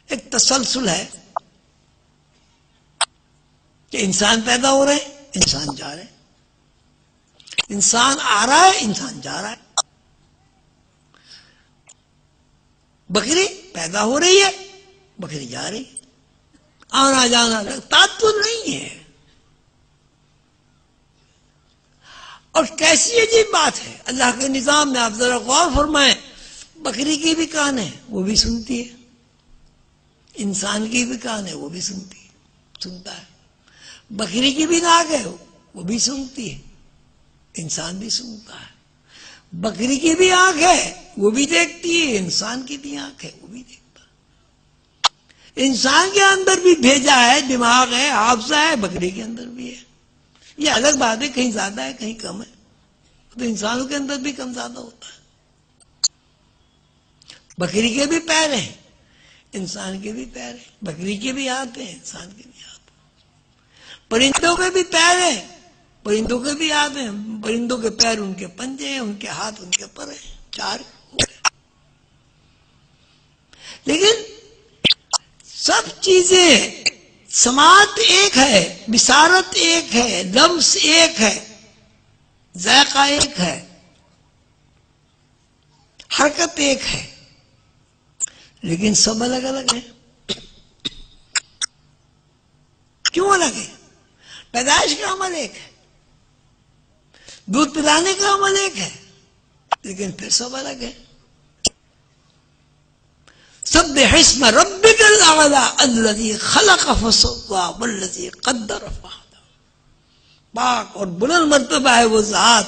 ایک تسلسل ہے کہ انسان پیدا ہو رہے ہیں، انسان جا رہے ہیں، انسان آ رہا ہے، انسان جا رہا ہے. بکری پیدا ہو رہی ہے، بکری جا رہی ہے، آنا جانا تعطل نہیں ہے. اور کیسی عجیب بات ہے اللہ کے نظام میں. آپ ذرا غور فرمائیں، بکری کی بھی کان ہے وہ بھی سنتی ہے، انسان کی بھی کان ہے وہ بھی سنتا ہے. بکری کی بھی ناک ہے وہ بھی سنتی ہے، انسان بھی سنتا ہے. بکری کی بھی آنکھ ہے وہ بھی دیکھتی ہے، انسان کی بھی آنکھ ہے وہ بھی دیکھتا ہے. انسان کے اندر بھی بھیجا ہے، دماغ ہے، حافظہ ہے، بکری کے اندر بھی ہے. یہ الگ بات ہے، کہیں زیادہ ہے کہیں کم ہے، تو انسانوں کے اندر بھی کم زیادہ ہوتا ہے. بکری کے بھی پیر ہیں، انسان کے بھی پیر ہیں. بکری کے بھی ہاتھ ہیں، انسان کے بھی ہاتھ ہیں. پرندوں کے بھی پیر ہیں، پرندوں کے بھی ہاتھ ہیں. پرندوں کے پیر ان کے پنجے ہیں، ان کے ہاتھ ان کے پر ہیں، 4 ہو گئے. لیکن سب چیزیں سماعت ایک ہے، بصارت ایک ہے، لمس ایک ہے، ذائقہ ایک ہے، حرکت ایک ہے، لیکن سب الگ الگ ہیں. کیوں الگ ہے؟ پیدائش کا عمل ایک ہے، دودھ پلانے کا عمل ایک ہے، لیکن پھر سب الگ ہے. سبح اسم ربک الاعلی الذی خلق فسوی والذی قدر فہدی. پاک اور بلند مرتبہ ہے وہ ذات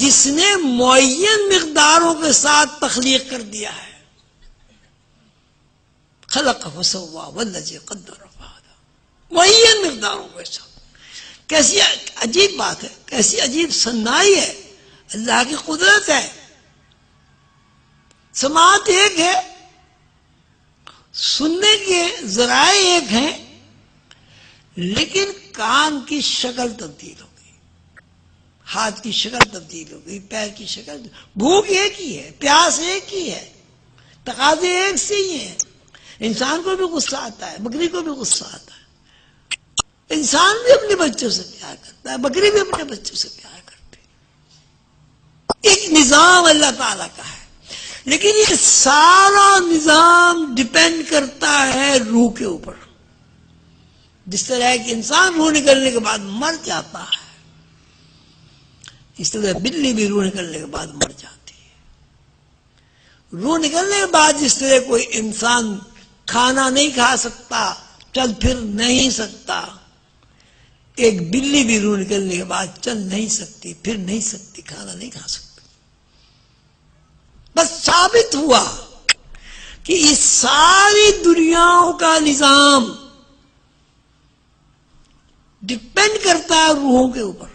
جس نے معین مقداروں کے ساتھ تخلیق کر دیا ہے. خلق فسوی والذی قدر فہدی، معین مقداروں کے ساتھ. کیسی عجیب بات ہے، کیسی عجیب صنائی ہے، اللہ کی قدرت ہے. سماعت ایک ہے، سننے کے ذرائع ایک ہیں، لیکن کان کی شکل تبدیل ہو گئی، ہاتھ کی شکل تبدیل ہو گئی، پیر کی شکل. بھوک ایک ہی ہے، پیاس ایک ہی ہے، تقاضے ایک سے ہی ہیں. انسان کو بھی غصہ آتا ہے، بکری کو بھی غصہ آتا ہے. انسان بھی اپنے بچوں سے پیار کرتا ہے، بکری بھی اپنے بچوں سے پیار کرتی ہے. ایک نظام اللہ تعالیٰ کا ہے، لیکن یہ سارا نظام ڈیپینڈ کرتا ہے روح کے اوپر. جس طرح کہ انسان روح نکلنے کے بعد مر جاتا ہے، اس طرح بلی بھی روح نکلنے کے بعد مر جاتی ہے. روح نکلنے کے بعد جس طرح کوئی انسان کھانا نہیں کھا سکتا، چل پھر نہیں سکتا، ایک بلی بھی روح نکلنے کے بعد چل نہیں سکتی، پھر نہیں سکتی، کھانا نہیں کھا سکتی. بس ثابت ہوا کہ اس ساری دنیاؤں کا نظام ڈپینڈ کرتا ہے روحوں کے اوپر.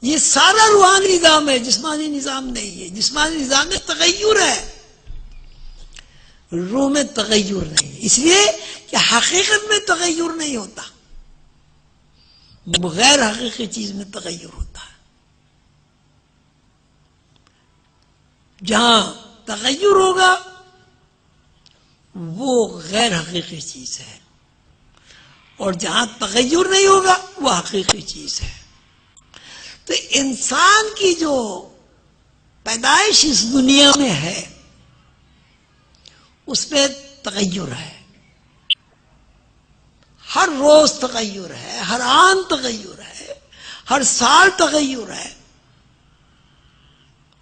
یہ سارا روحانی نظام ہے، جسمانی نظام نہیں ہے. جسمانی نظام میں تغیر ہے، روح میں تغیر نہیں، اس لیے کہ حقیقت میں تغیر نہیں ہوتا، غیر حقیقی چیز میں تغیر ہوتا ہے. جہاں تغیر ہوگا وہ غیر حقیقی چیز ہے، اور جہاں تغیر نہیں ہوگا وہ حقیقی چیز ہے. تو انسان کی جو پیدائش اس دنیا میں ہے اس پہ تغیر ہے، ہر روز تغیر ہے، ہر آن تغیر ہے، ہر سال تغیر ہے،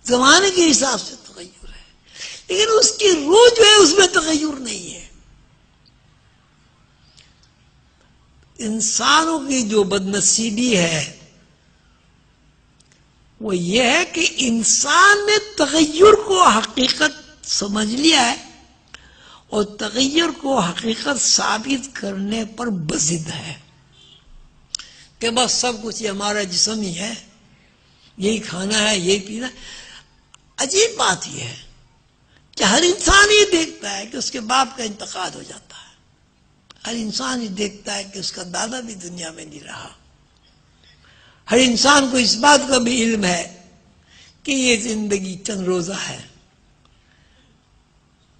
زمانے کے حساب سے تغیر ہے، لیکن اس کی روح جو ہے اس میں تغیر نہیں ہے. انسانوں کی جو بدنصیبی ہے وہ یہ ہے کہ انسان نے تغیر کو حقیقت سمجھ لیا ہے اور تغیر کو حقیقت ثابت کرنے پر بضد ہے کہ بس سب کچھ یہ ہمارا جسم ہی ہے، یہی کھانا ہے، یہی پینا. عجیب بات یہ ہے کہ ہر انسان یہ دیکھتا ہے کہ اس کے باپ کا انتقال ہو جاتا ہے، ہر انسان یہ دیکھتا ہے کہ اس کا دادا بھی دنیا میں نہیں رہا، ہر انسان کو اس بات کا بھی علم ہے کہ یہ زندگی چند روزہ ہے.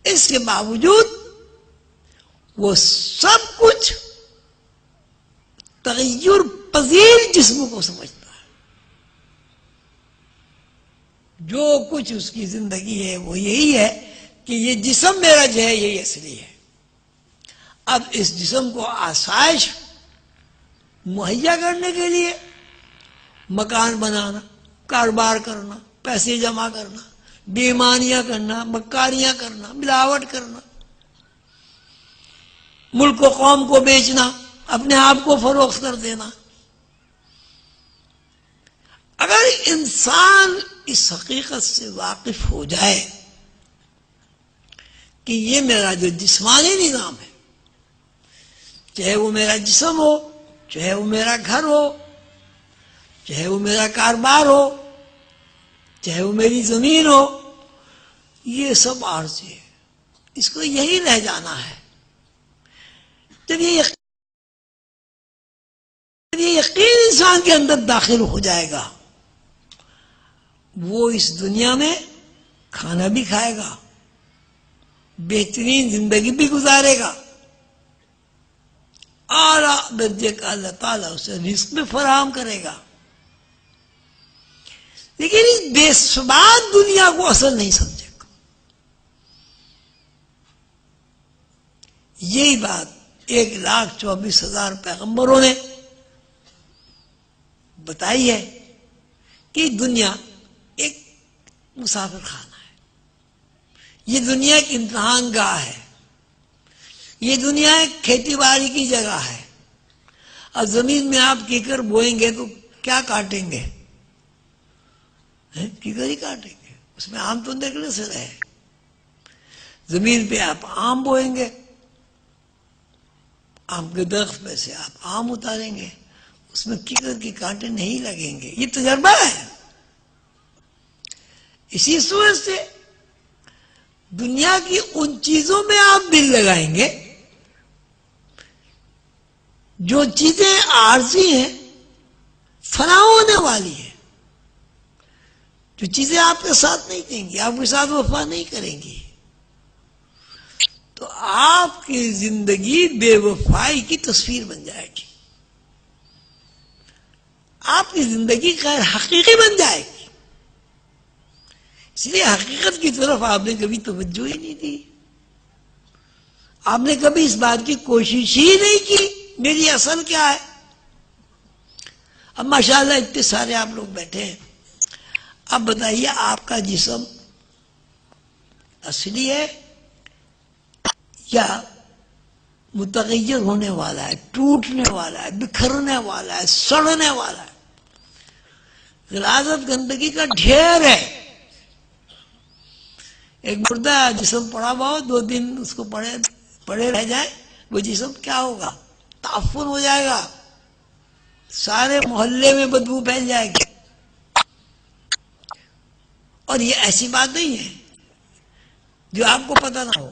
اس کے باوجود وہ سب کچھ تغیر پذیر جسم کو سمجھتا ہے. جو کچھ اس کی زندگی ہے وہ یہی ہے کہ یہ جسم میرا جو ہے یہی اصلی ہے. اب اس جسم کو آسائش مہیا کرنے کے لیے مکان بنانا، کاروبار کرنا، پیسے جمع کرنا، بےایمانیاں کرنا، مکاریاں کرنا، ملاوٹ کرنا، ملک و قوم کو بیچنا، اپنے آپ کو فروخت کر دینا. اگر انسان اس حقیقت سے واقف ہو جائے کہ یہ میرا جو جسمانی نظام ہے، چاہے وہ میرا جسم ہو، چاہے وہ میرا گھر ہو، چاہے وہ میرا کاروبار ہو، چاہے وہ میری زمین ہو، یہ سب عارضی ہے، اس کو یہی رہ جانا ہے. جب یہ یقین انسان کے اندر داخل ہو جائے گا، وہ اس دنیا میں کھانا بھی کھائے گا، بہترین زندگی بھی گزارے گا، اعلیٰ درجے کا اللہ تعالیٰ اسے رزق بھی فراہم کرے گا. لیکن اس بے ثبات دنیا کو اصل نہیں سمجھے گا. یہی بات 1,24,000 پیغمبروں نے بتائی ہے کہ دنیا ایک مسافر خانہ ہے، یہ دنیا ایک امتحان گاہ ہے، یہ دنیا ایک کھیتی باڑی کی جگہ ہے. اب زمین میں آپ کیکر بوئیں گے تو کیا کاٹیں گے؟ کیکر ہی کاٹیں گے، اس میں آم تو نکلنے سے رہے. زمین پہ آپ آم بوئیں گے، آم کے درخت میں سے آپ آم اتاریں گے، اس میں کیکر کے کانٹے نہیں لگیں گے. یہ تجربہ ہے. اسی صورت سے دنیا کی ان چیزوں میں آپ دل لگائیں گے جو چیزیں عارضی ہیں، فنا ہونے والی ہیں، جو چیزیں آپ کے ساتھ نہیں دیں گی، آپ کے ساتھ وفا نہیں کریں گی. تو آپ کی زندگی بے وفائی کی تصویر بن جائے گی، آپ کی زندگی غیر حقیقی بن جائے گی. اس لیے حقیقت کی طرف آپ نے کبھی توجہ ہی نہیں دی. آپ نے کبھی اس بات کی کوشش ہی نہیں کی میری اصل کیا ہے. اب ماشاءاللہ اتنے سارے آپ لوگ بیٹھے ہیں، اب بتائیے آپ کا جسم اصلی ہے یا متغیر ہونے والا ہے، ٹوٹنے والا ہے، بکھرنے والا ہے، سڑنے والا ہے، غلاظت گندگی کا ڈھیر ہے. ایک مردہ جسم پڑا ہوا ہو، 2 دن اس کو پڑے رہ جائے، وہ جسم کیا ہوگا؟ تعفن ہو جائے گا، سارے محلے میں بدبو پھیل جائے گی. اور یہ ایسی بات نہیں ہے جو آپ کو پتہ نہ ہو.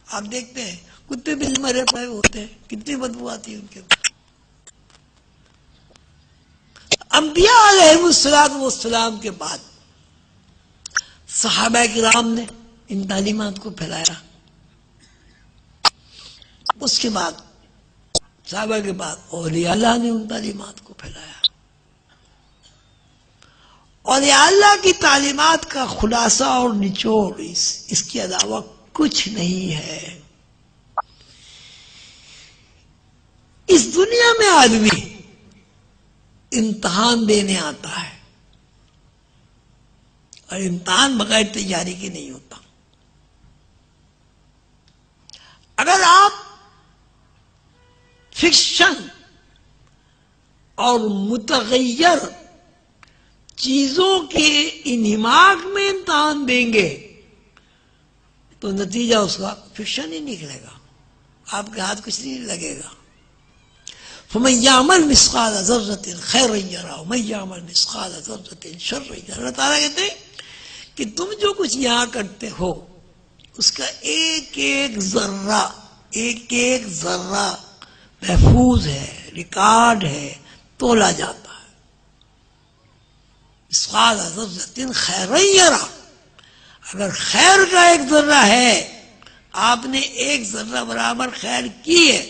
آپ دیکھتے ہیں کتے بل مرے پڑے ہوتے ہیں، کتنی بدبو آتی ہے ان کے اوپر. انبیاء علیہ السلام کے بعد صحابہ کرام نے ان تعلیمات کو پھیلایا. اس کے بعد صحابہ کے بعد اولیاء اللہ نے ان تعلیمات کو پھیلایا. اولیاء اللہ کی تعلیمات کا خلاصہ اور نچوڑ اس کے علاوہ کچھ نہیں ہے. اس دنیا میں آدمی امتحان دینے آتا ہے، اور امتحان بغیر تیاری کے نہیں ہوتا. اگر آپ فکشن اور متغیر چیزوں کے انہماک میں امتحان دیں گے تو نتیجہ اس کا فکشن ہی نکلے گا، آپ کے ہاتھ کچھ نہیں لگے گا. فَمَن يَعْمَلْ مِثْقَالَ ذَرَّةٍ خَيْرًا يَرَهُ وَمَن يَعْمَلْ مِثْقَالَ ذَرَّةٍ شَرًّا يَرَهُ. اللہ تعالیٰ کہتے ہیں کہ تم جو کچھ یہاں کرتے ہو اس کا ایک ایک ذرہ محفوظ ہے، ریکارڈ ہے، تولا جاتا ہے. مثقال ذرة خیرا یرا، اگر خیر کا ایک ذرہ ہے، آپ نے 1 ذرہ برابر خیر کی ہے،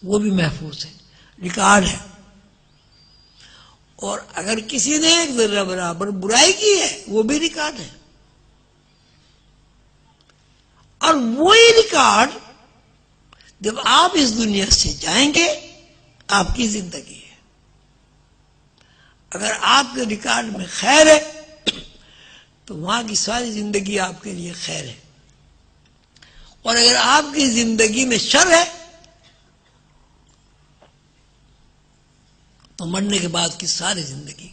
وہ بھی محفوظ ہے، ریکارڈ ہے. اور اگر کسی نے 1 ذرہ برابر برائی کی ہے، وہ بھی ریکارڈ ہے. وہی ریکارڈ جب آپ اس دنیا سے جائیں گے آپ کی زندگی ہے. اگر آپ کے ریکارڈ میں خیر ہے تو وہاں کی ساری زندگی آپ کے لیے خیر ہے، اور اگر آپ کی زندگی میں شر ہے تو مرنے کے بعد کی ساری زندگی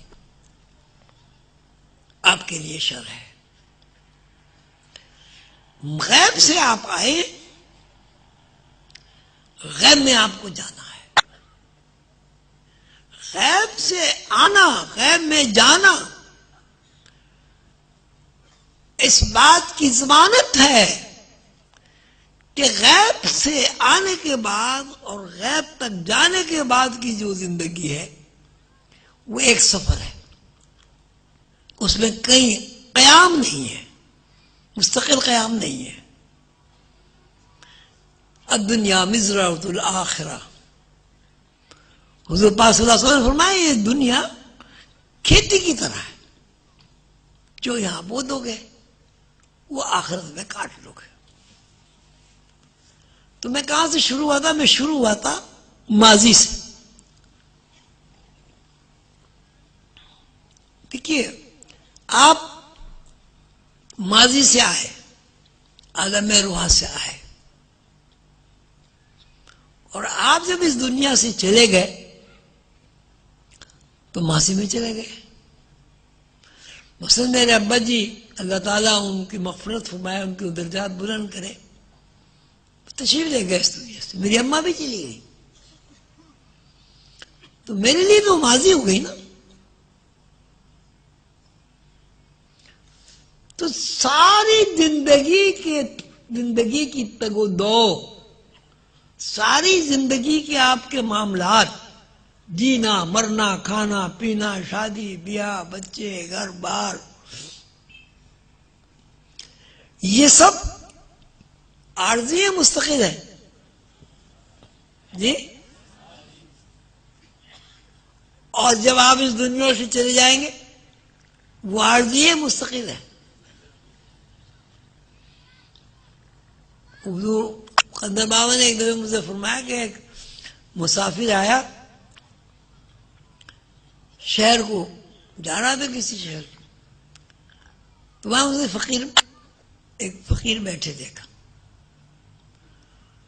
آپ کے لیے شر ہے. غیب سے آپ آئے، غیب میں آپ کو جانا ہے. غیب سے آنا، غیب میں جانا اس بات کی ضمانت ہے کہ غیب سے آنے کے بعد اور غیب تک جانے کے بعد کی جو زندگی ہے وہ ایک سفر ہے، اس میں کہیں قیام نہیں ہے، مستقل قیام نہیں ہے. الدنیا مزرعۃ الآخرہ، حضور پاک صلی اللہ علیہ وسلم نے فرمایا یہ دنیا کھیتی کی طرح ہے، جو یہاں بو دو گے وہ آخرت میں کاٹ لو گے. تو میں کہاں سے شروع ہوا تھا؟ میں شروع ہوا تھا ماضی سے. دیکھیے آپ ماضی سے آئے، عالم روح سے آئے، اور آپ جب اس دنیا سے چلے گئے تو ماضی میں چلے گئے. مثلا میرے ابا جی اللہ تعالیٰ ان کی مغفرت فرمائے، ان کے درجات بلند کرے، تشریف لے گئے اس دنیا سے. میری اماں بھی چلی گئی، تو میرے لیے تو ماضی ہو گئی نا. تو ساری زندگی کی تگ و دو، ساری زندگی کے آپ کے معاملات، جینا مرنا کھانا پینا شادی بیاہ بچے گھر بار، یہ سب عارضی ہے مستقل ہے جی. اور جب آپ اس دنیا سے چلے جائیں گے وہ عارضی ہے مستقل ہے. حضور قندر بابا نے ایک دفعہ مجھے فرمایا کہ ایک مسافر آیا شہر کو، جا رہا تھا کسی شہر کو، تو وہاں اسے ایک فقیر بیٹھے دیکھا.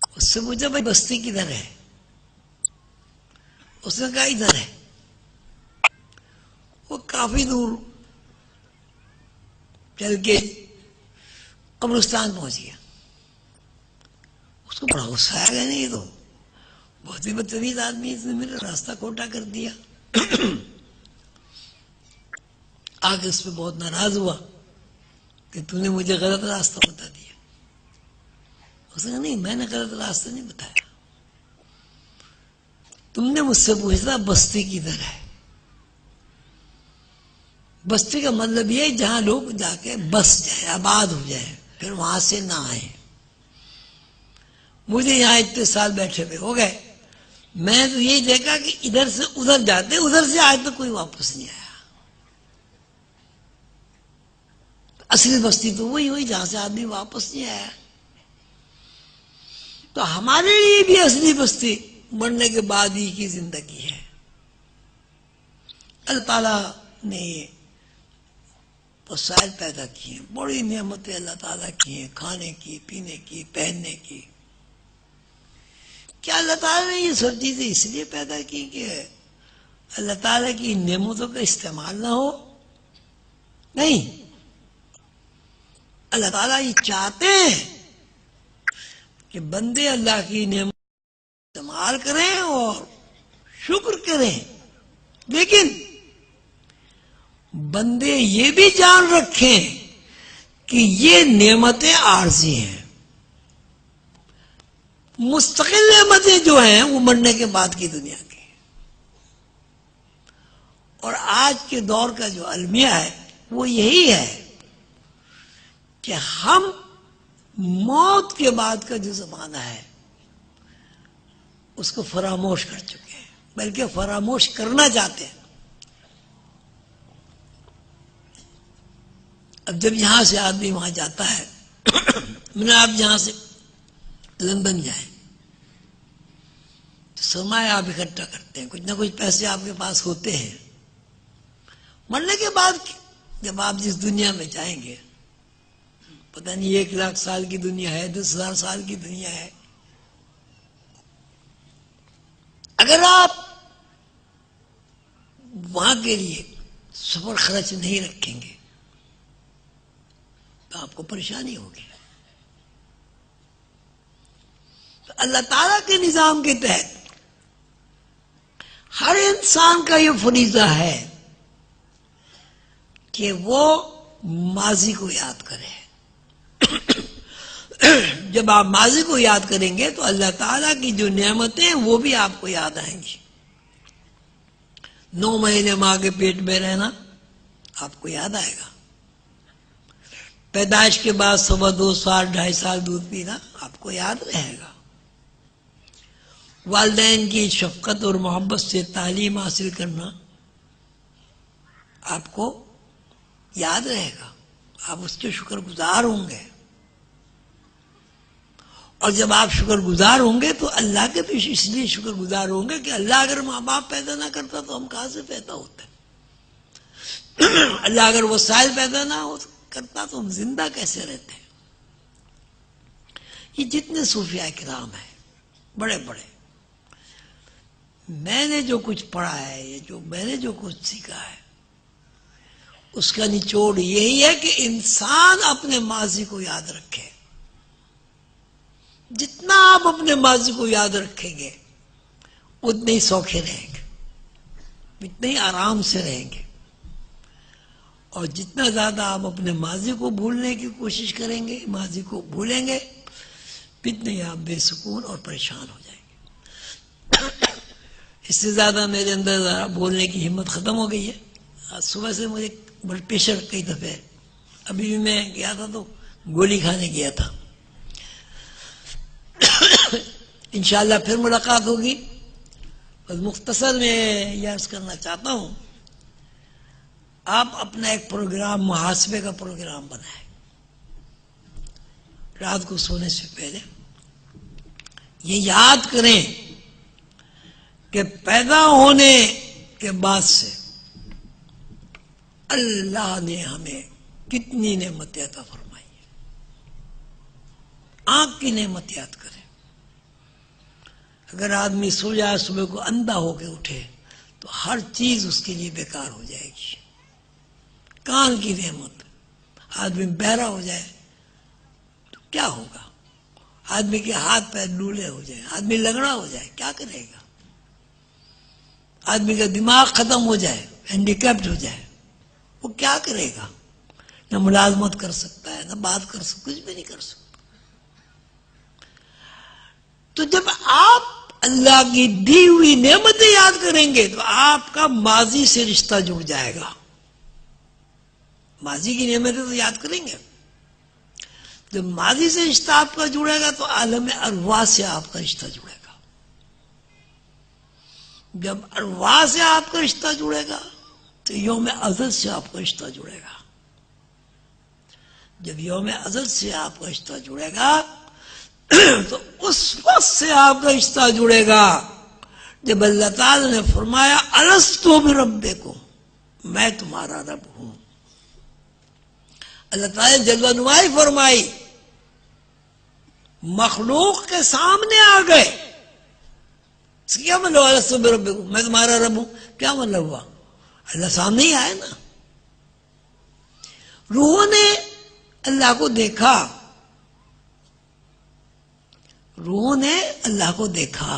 اس سے پوچھا بھائی بستی کدھر ہے؟ اس نے کہا ادھر ہے. وہ کافی دور چل کے قبرستان پہنچ گیا. اس کو بڑا غصہ آیا کہ نہیں، یہ تو بہت ہی بدتمیز آدمی، اس نے میرا راستہ کھوٹا کر دیا. آگے اس پہ بہت ناراض ہوا کہ تو نے مجھے غلط راستہ بتا دیا. اس نے کہا نہیں، میں نے غلط راستہ نہیں بتایا، تم نے مجھ سے پوچھا بستی کدھر ہے. بستی کا مطلب یہ ہے جہاں لوگ جا کے بس جائے، آباد ہو جائے، پھر وہاں سے نہ آئے. مجھے یہاں اتنے سال بیٹھے ہوئے ہو گئے، میں تو یہی دیکھا کہ ادھر سے ادھر جاتے، ادھر سے آج تک کوئی واپس نہیں آیا. اصلی بستی تو وہی ہوئی جہاں سے آدمی واپس نہیں آیا. تو ہمارے لیے بھی اصلی بستی مرنے کے بعد ہی کی زندگی ہے. اللہ تعالیٰ نے وسائل پیدا کیے ہیں، بڑی نعمتیں اللہ تعالیٰ کی ہیں، کھانے کی، پینے کی، پہننے کی. کیا اللہ تعالیٰ نے یہ سب چیزیں اس لیے پیدا کی کہ اللہ تعالیٰ کی نعمتوں کا استعمال نہ ہو؟ نہیں، اللہ تعالیٰ یہ چاہتے ہیں کہ بندے اللہ کی نعمت استعمال کریں اور شکر کریں، لیکن بندے یہ بھی جان رکھیں کہ یہ نعمتیں عارضی ہیں. مستقل نعمتیں جو ہیں وہ مرنے کے بعد کی دنیا کی. اور آج کے دور کا جو المیہ ہے وہ یہی ہے کہ ہم موت کے بعد کا جو زمانہ ہے اس کو فراموش کر چکے ہیں، بلکہ فراموش کرنا چاہتے ہیں. اب جب یہاں سے آدمی وہاں جاتا ہے، میں آپ جہاں سے لندن جائیں تو سرمایہ آپ اکٹھا کرتے ہیں، کچھ نہ کچھ پیسے آپ کے پاس ہوتے ہیں. مرنے کے بعد جب آپ جس دنیا میں جائیں گے، پتہ نہیں 1,00,000 سال کی دنیا ہے، 10,000 سال کی دنیا ہے، اگر آپ وہاں کے لیے سفر خرچ نہیں رکھیں گے تو آپ کو پریشانی ہوگی. تو اللہ تعالیٰ کے نظام کے تحت ہر انسان کا یہ فریضہ ہے کہ وہ ماضی کو یاد کرے. جب آپ ماضی کو یاد کریں گے تو اللہ تعالیٰ کی جو نعمتیں ہیں وہ بھی آپ کو یاد آئیں گی. 9 مہینے ماں کے پیٹ میں رہنا آپ کو یاد آئے گا. پیدائش کے بعد 2.25 سال 2.5 سال دودھ پینا آپ کو یاد رہے گا. والدین کی شفقت اور محبت سے تعلیم حاصل کرنا آپ کو یاد رہے گا، آپ اس کے شکر گزار ہوں گے. اور جب آپ شکر گزار ہوں گے تو اللہ کے بھی اس لیے شکر گزار ہوں گے کہ اللہ اگر ماں باپ پیدا نہ کرتا تو ہم کہاں سے پیدا ہوتے؟ اللہ اگر وسائل پیدا نہ کرتا تو ہم زندہ کیسے رہتے؟ یہ جتنے صوفیاء کرام ہیں بڑے بڑے، میں نے جو کچھ پڑھا ہے، یہ جو میں نے جو کچھ سیکھا ہے، اس کا نچوڑ یہی ہے کہ انسان اپنے ماضی کو یاد رکھے. جتنا آپ اپنے ماضی کو یاد رکھیں گے اتنے ہی سوکھے رہیں گے، اتنے ہی آرام سے رہیں گے. اور جتنا زیادہ آپ اپنے ماضی کو بھولنے کی کوشش کریں گے، ماضی کو بھولیں گے، اتنے ہی آپ بے سکون اور پریشان ہو جائیں گے. اس سے زیادہ میرے اندر ذرا بولنے کی ہمت ختم ہو گئی ہے. آج صبح سے مجھے بلڈ پریشر کئی دفعہ، ابھی بھی میں گیا تھا تو گولی کھانے گیا تھا. انشاءاللہ پھر ملاقات ہوگی. بس مختصر میں یہ عرض کرنا چاہتا ہوں، آپ اپنا ایک پروگرام، محاسبے کا پروگرام بنائیں. رات کو سونے سے پہلے یہ یاد کریں کہ پیدا ہونے کے بعد سے اللہ نے ہمیں کتنی نعمتیں عطا فرمائی ہیں. آنکھ کی نعمت یاد کریں. اگر آدمی سو جائے، صبح کو اندھا ہو کے اٹھے تو ہر چیز اس کے لیے بیکار ہو جائے گی. کان کی نعمت، آدمی بہرا ہو جائے تو کیا ہوگا؟ آدمی کے ہاتھ پیر لولے ہو جائے، آدمی لنگڑا ہو جائے، کیا کرے گا؟ آدمی کا دماغ ختم ہو جائے، ہینڈیکیپڈ ہو جائے، وہ کیا کرے گا؟ نہ ملازمت کر سکتا ہے، نہ بات کر سکتا، کچھ بھی نہیں کر سکتا. تو جب آپ اللہ کی دی ہوئی نعمتیں یاد کریں گے تو آپ کا ماضی سے رشتہ جڑ جائے گا. ماضی کی نعمتیں تو یاد کریں گے. جب ماضی سے رشتہ آپ کا جڑے گا تو عالم ارواح سے آپ کا رشتہ جڑے گا. جب ارواح سے آپ کا رشتہ جڑے گا تو یوم ازل سے آپ کا رشتہ جڑے گا. جب یوم ازل سے آپ کا رشتہ جڑے گا تو اس وقت سے آپ کا رشتہ جڑے گا جب اللہ تعالی نے فرمایا الستو بربکم، میں تمہارا رب ہوں. اللہ تعالی نے جلوہ نمائی فرمائی، مخلوق کے سامنے آ گئے. اس کیا مطلب الستو بربکم، میں تمہارا رب ہوں؟ کیا مطلب ہوا؟ اللہ سامنے ہی آئے نا. روحوں نے اللہ کو دیکھا، روحوں نے اللہ کو دیکھا.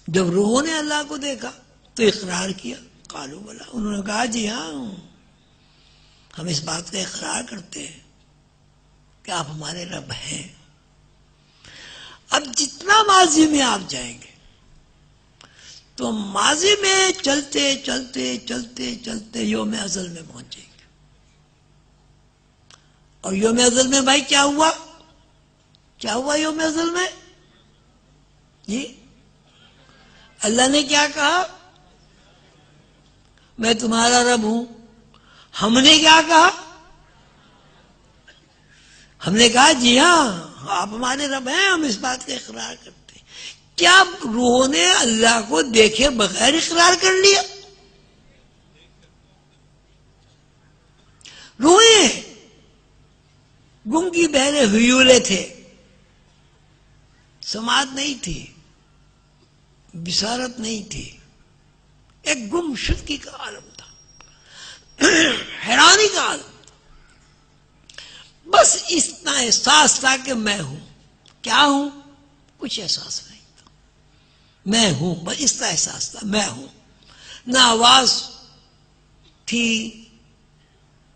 جب روحوں نے اللہ کو دیکھا تو اقرار کیا، قالوا بلا، انہوں نے کہا جی ہاں ہم اس بات کا اقرار کرتے ہیں کہ آپ ہمارے رب ہیں. اب جتنا ماضی میں آپ جائیں گے تو ماضی میں چلتے چلتے چلتے چلتے یوم ازل میں پہنچیں گے. اور یوم ازل میں بھائی کیا ہوا؟ کیا ہوا یوم ازل میں؟ جی اللہ نے کیا کہا؟ میں تمہارا رب ہوں. ہم نے کیا کہا؟ ہم نے کہا جی ہاں آپ ہمارے رب ہیں، ہم اس بات کا اقرار کرتے ہیں۔ کیا روحوں نے اللہ کو دیکھے بغیر اقرار کر لیا؟ روحیں گونگی بہرے ہیولے تھے، سماعت نہیں تھی، بصارت نہیں تھی، ایک گم شدگی کا عالم تھا، حیرانی کا عالم تھا۔ بس اتنا احساس تھا کہ میں ہوں۔ کیا ہوں؟ کچھ احساس نہیں تھا، میں ہوں، بس اتنا احساس تھا میں ہوں۔ نہ آواز تھی،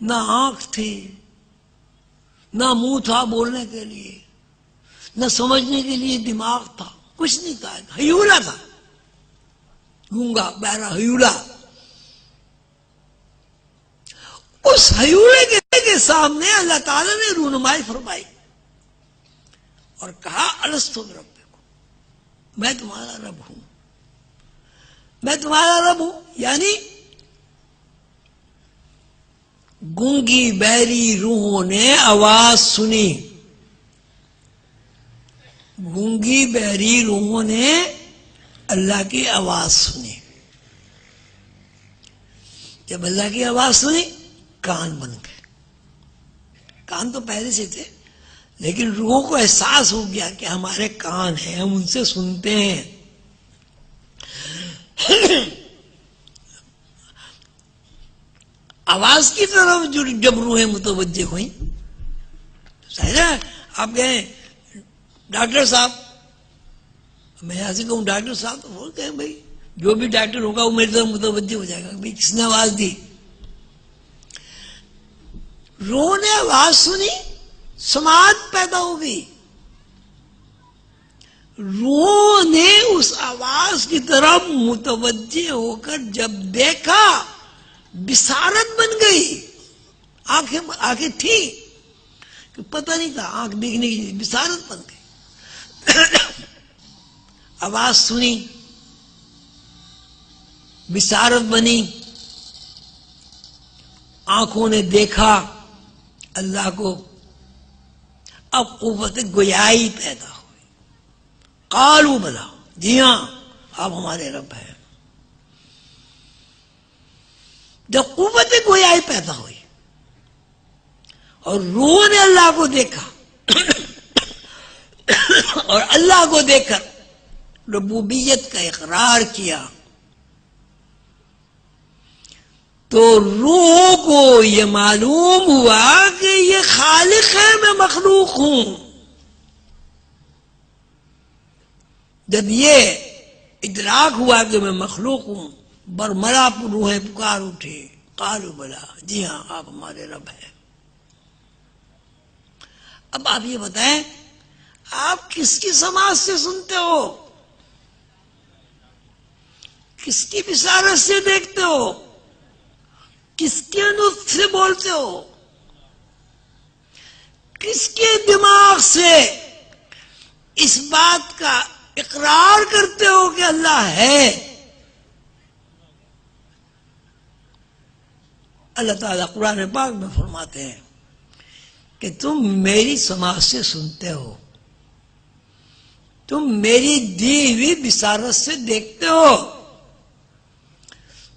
نہ آنکھ تھی، نہ منہ تھا بولنے کے لیے، نہ سمجھنے کے لیے دماغ تھا، کچھ نہیں تھا، ہیولا تھا، گونگا بہرا ہیولا۔ اس ہیولے کے سامنے اللہ تعالیٰ نے رونمائی فرمائی اور کہا الستو بربکم، میں تمہارا رب ہوں، میں تمہارا رب ہوں۔ یعنی گونگی بہری روحوں نے آواز سنی، گونگی بہری روحوں نے اللہ کی آواز سنی۔ جب اللہ کی آواز سنی کان بن گئے۔ کان تو پہلے سے تھے لیکن روحوں کو احساس ہو گیا کہ ہمارے کان ہیں، ہم ان سے سنتے ہیں۔ آواز کی طرف جب روحیں متوجہ ہوئیں، ظاہر ہے آپ کہیں ڈاکٹر صاحب، میں یہاں سے کہوں ڈاکٹر صاحب تو بول کہیں بھائی جو بھی ڈاکٹر ہوگا وہ میری طرف متوجہ ہو جائے گا، بھائی کس نے آواز دی؟ روح نے آواز سنی، سماعت پیدا ہو گئی۔ روح نے اس آواز کی طرف متوجہ ہو کر جب دیکھا بصارت بن گئی۔ آنکھیں تھی کہ پتہ نہیں تھا، آنکھ دیکھنے کی بصارت بن گئی۔ آواز سنی، بصارت بنی، آنکھوں نے دیکھا اللہ کو، اب قوت گویائی پیدا ہوئی۔ قالوا بلا، جی ہاں آپ ہمارے رب ہیں۔ جب قوت گویائی پیدا ہوئی اور روح نے اللہ کو دیکھا اور اللہ کو دیکھ کر ربوبیت کا اقرار کیا، تو روح کو یہ معلوم ہوا کہ یہ خالق ہے، میں مخلوق ہوں۔ جب یہ ادراک ہوا کہ میں مخلوق ہوں، برملا روحیں پکار اٹھی، قالوا بلا، جی ہاں آپ ہمارے رب ہیں۔ اب آپ یہ بتائیں آپ کس کی سماعت سے سنتے ہو؟ کس کی بصارت سے دیکھتے ہو؟ کس کے نطق سے بولتے ہو؟ کس کے دماغ سے اس بات کا اقرار کرتے ہو کہ اللہ ہے؟ اللہ تعالیٰ قرآن پاک میں فرماتے ہیں کہ تم میری سماعت سے سنتے ہو، تم میری دی ہوئی بصارت سے دیکھتے ہو،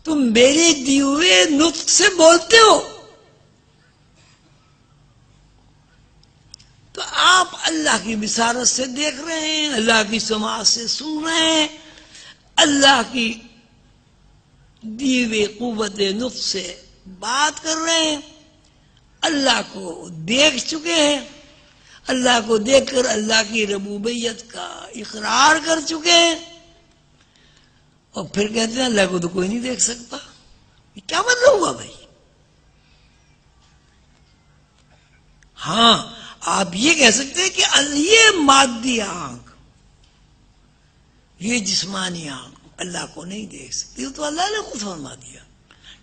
تم میرے دیے ہوئے نطق سے بولتے ہو۔ تو آپ اللہ کی بصارت سے دیکھ رہے ہیں، اللہ کی سماعت سے سن رہے ہیں، اللہ کی دی ہوئی قوت نطق سے بات کر رہے ہیں، اللہ کو دیکھ چکے ہیں، اللہ کو دیکھ کر اللہ کی ربوبیت کا اقرار کر چکے ہیں، اور پھر کہتے ہیں اللہ کو تو کوئی نہیں دیکھ سکتا۔ یہ کیا مطلب ہوا بھائی؟ ہاں آپ یہ کہہ سکتے ہیں کہ یہ مادی آنکھ، یہ جسمانی آنکھ اللہ کو نہیں دیکھ سکتی، تو اللہ نے خود فرما دیا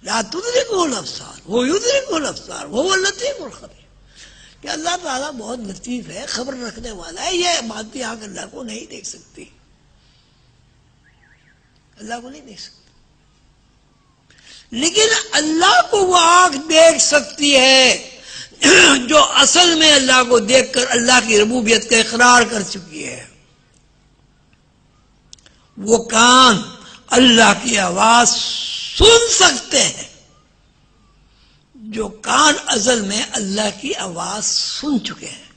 لا تدرکہ الابصار وہ یدرکہ الابصار وہو اللطیف الخبیر، کہ اللہ تعالیٰ بہت لطیف ہے، خبر رکھنے والا ہے، یہ مادی آنکھ اللہ کو نہیں دیکھ سکتی، اللہ کو نہیں دیکھ سکتی، لیکن اللہ کو وہ آنکھ دیکھ سکتی ہے جو اصل میں اللہ کو دیکھ کر اللہ کی ربوبیت کا اقرار کر چکی ہے، وہ کان اللہ کی آواز سن سکتے ہیں، جو کان ازل میں اللہ کی آواز سن چکے ہیں۔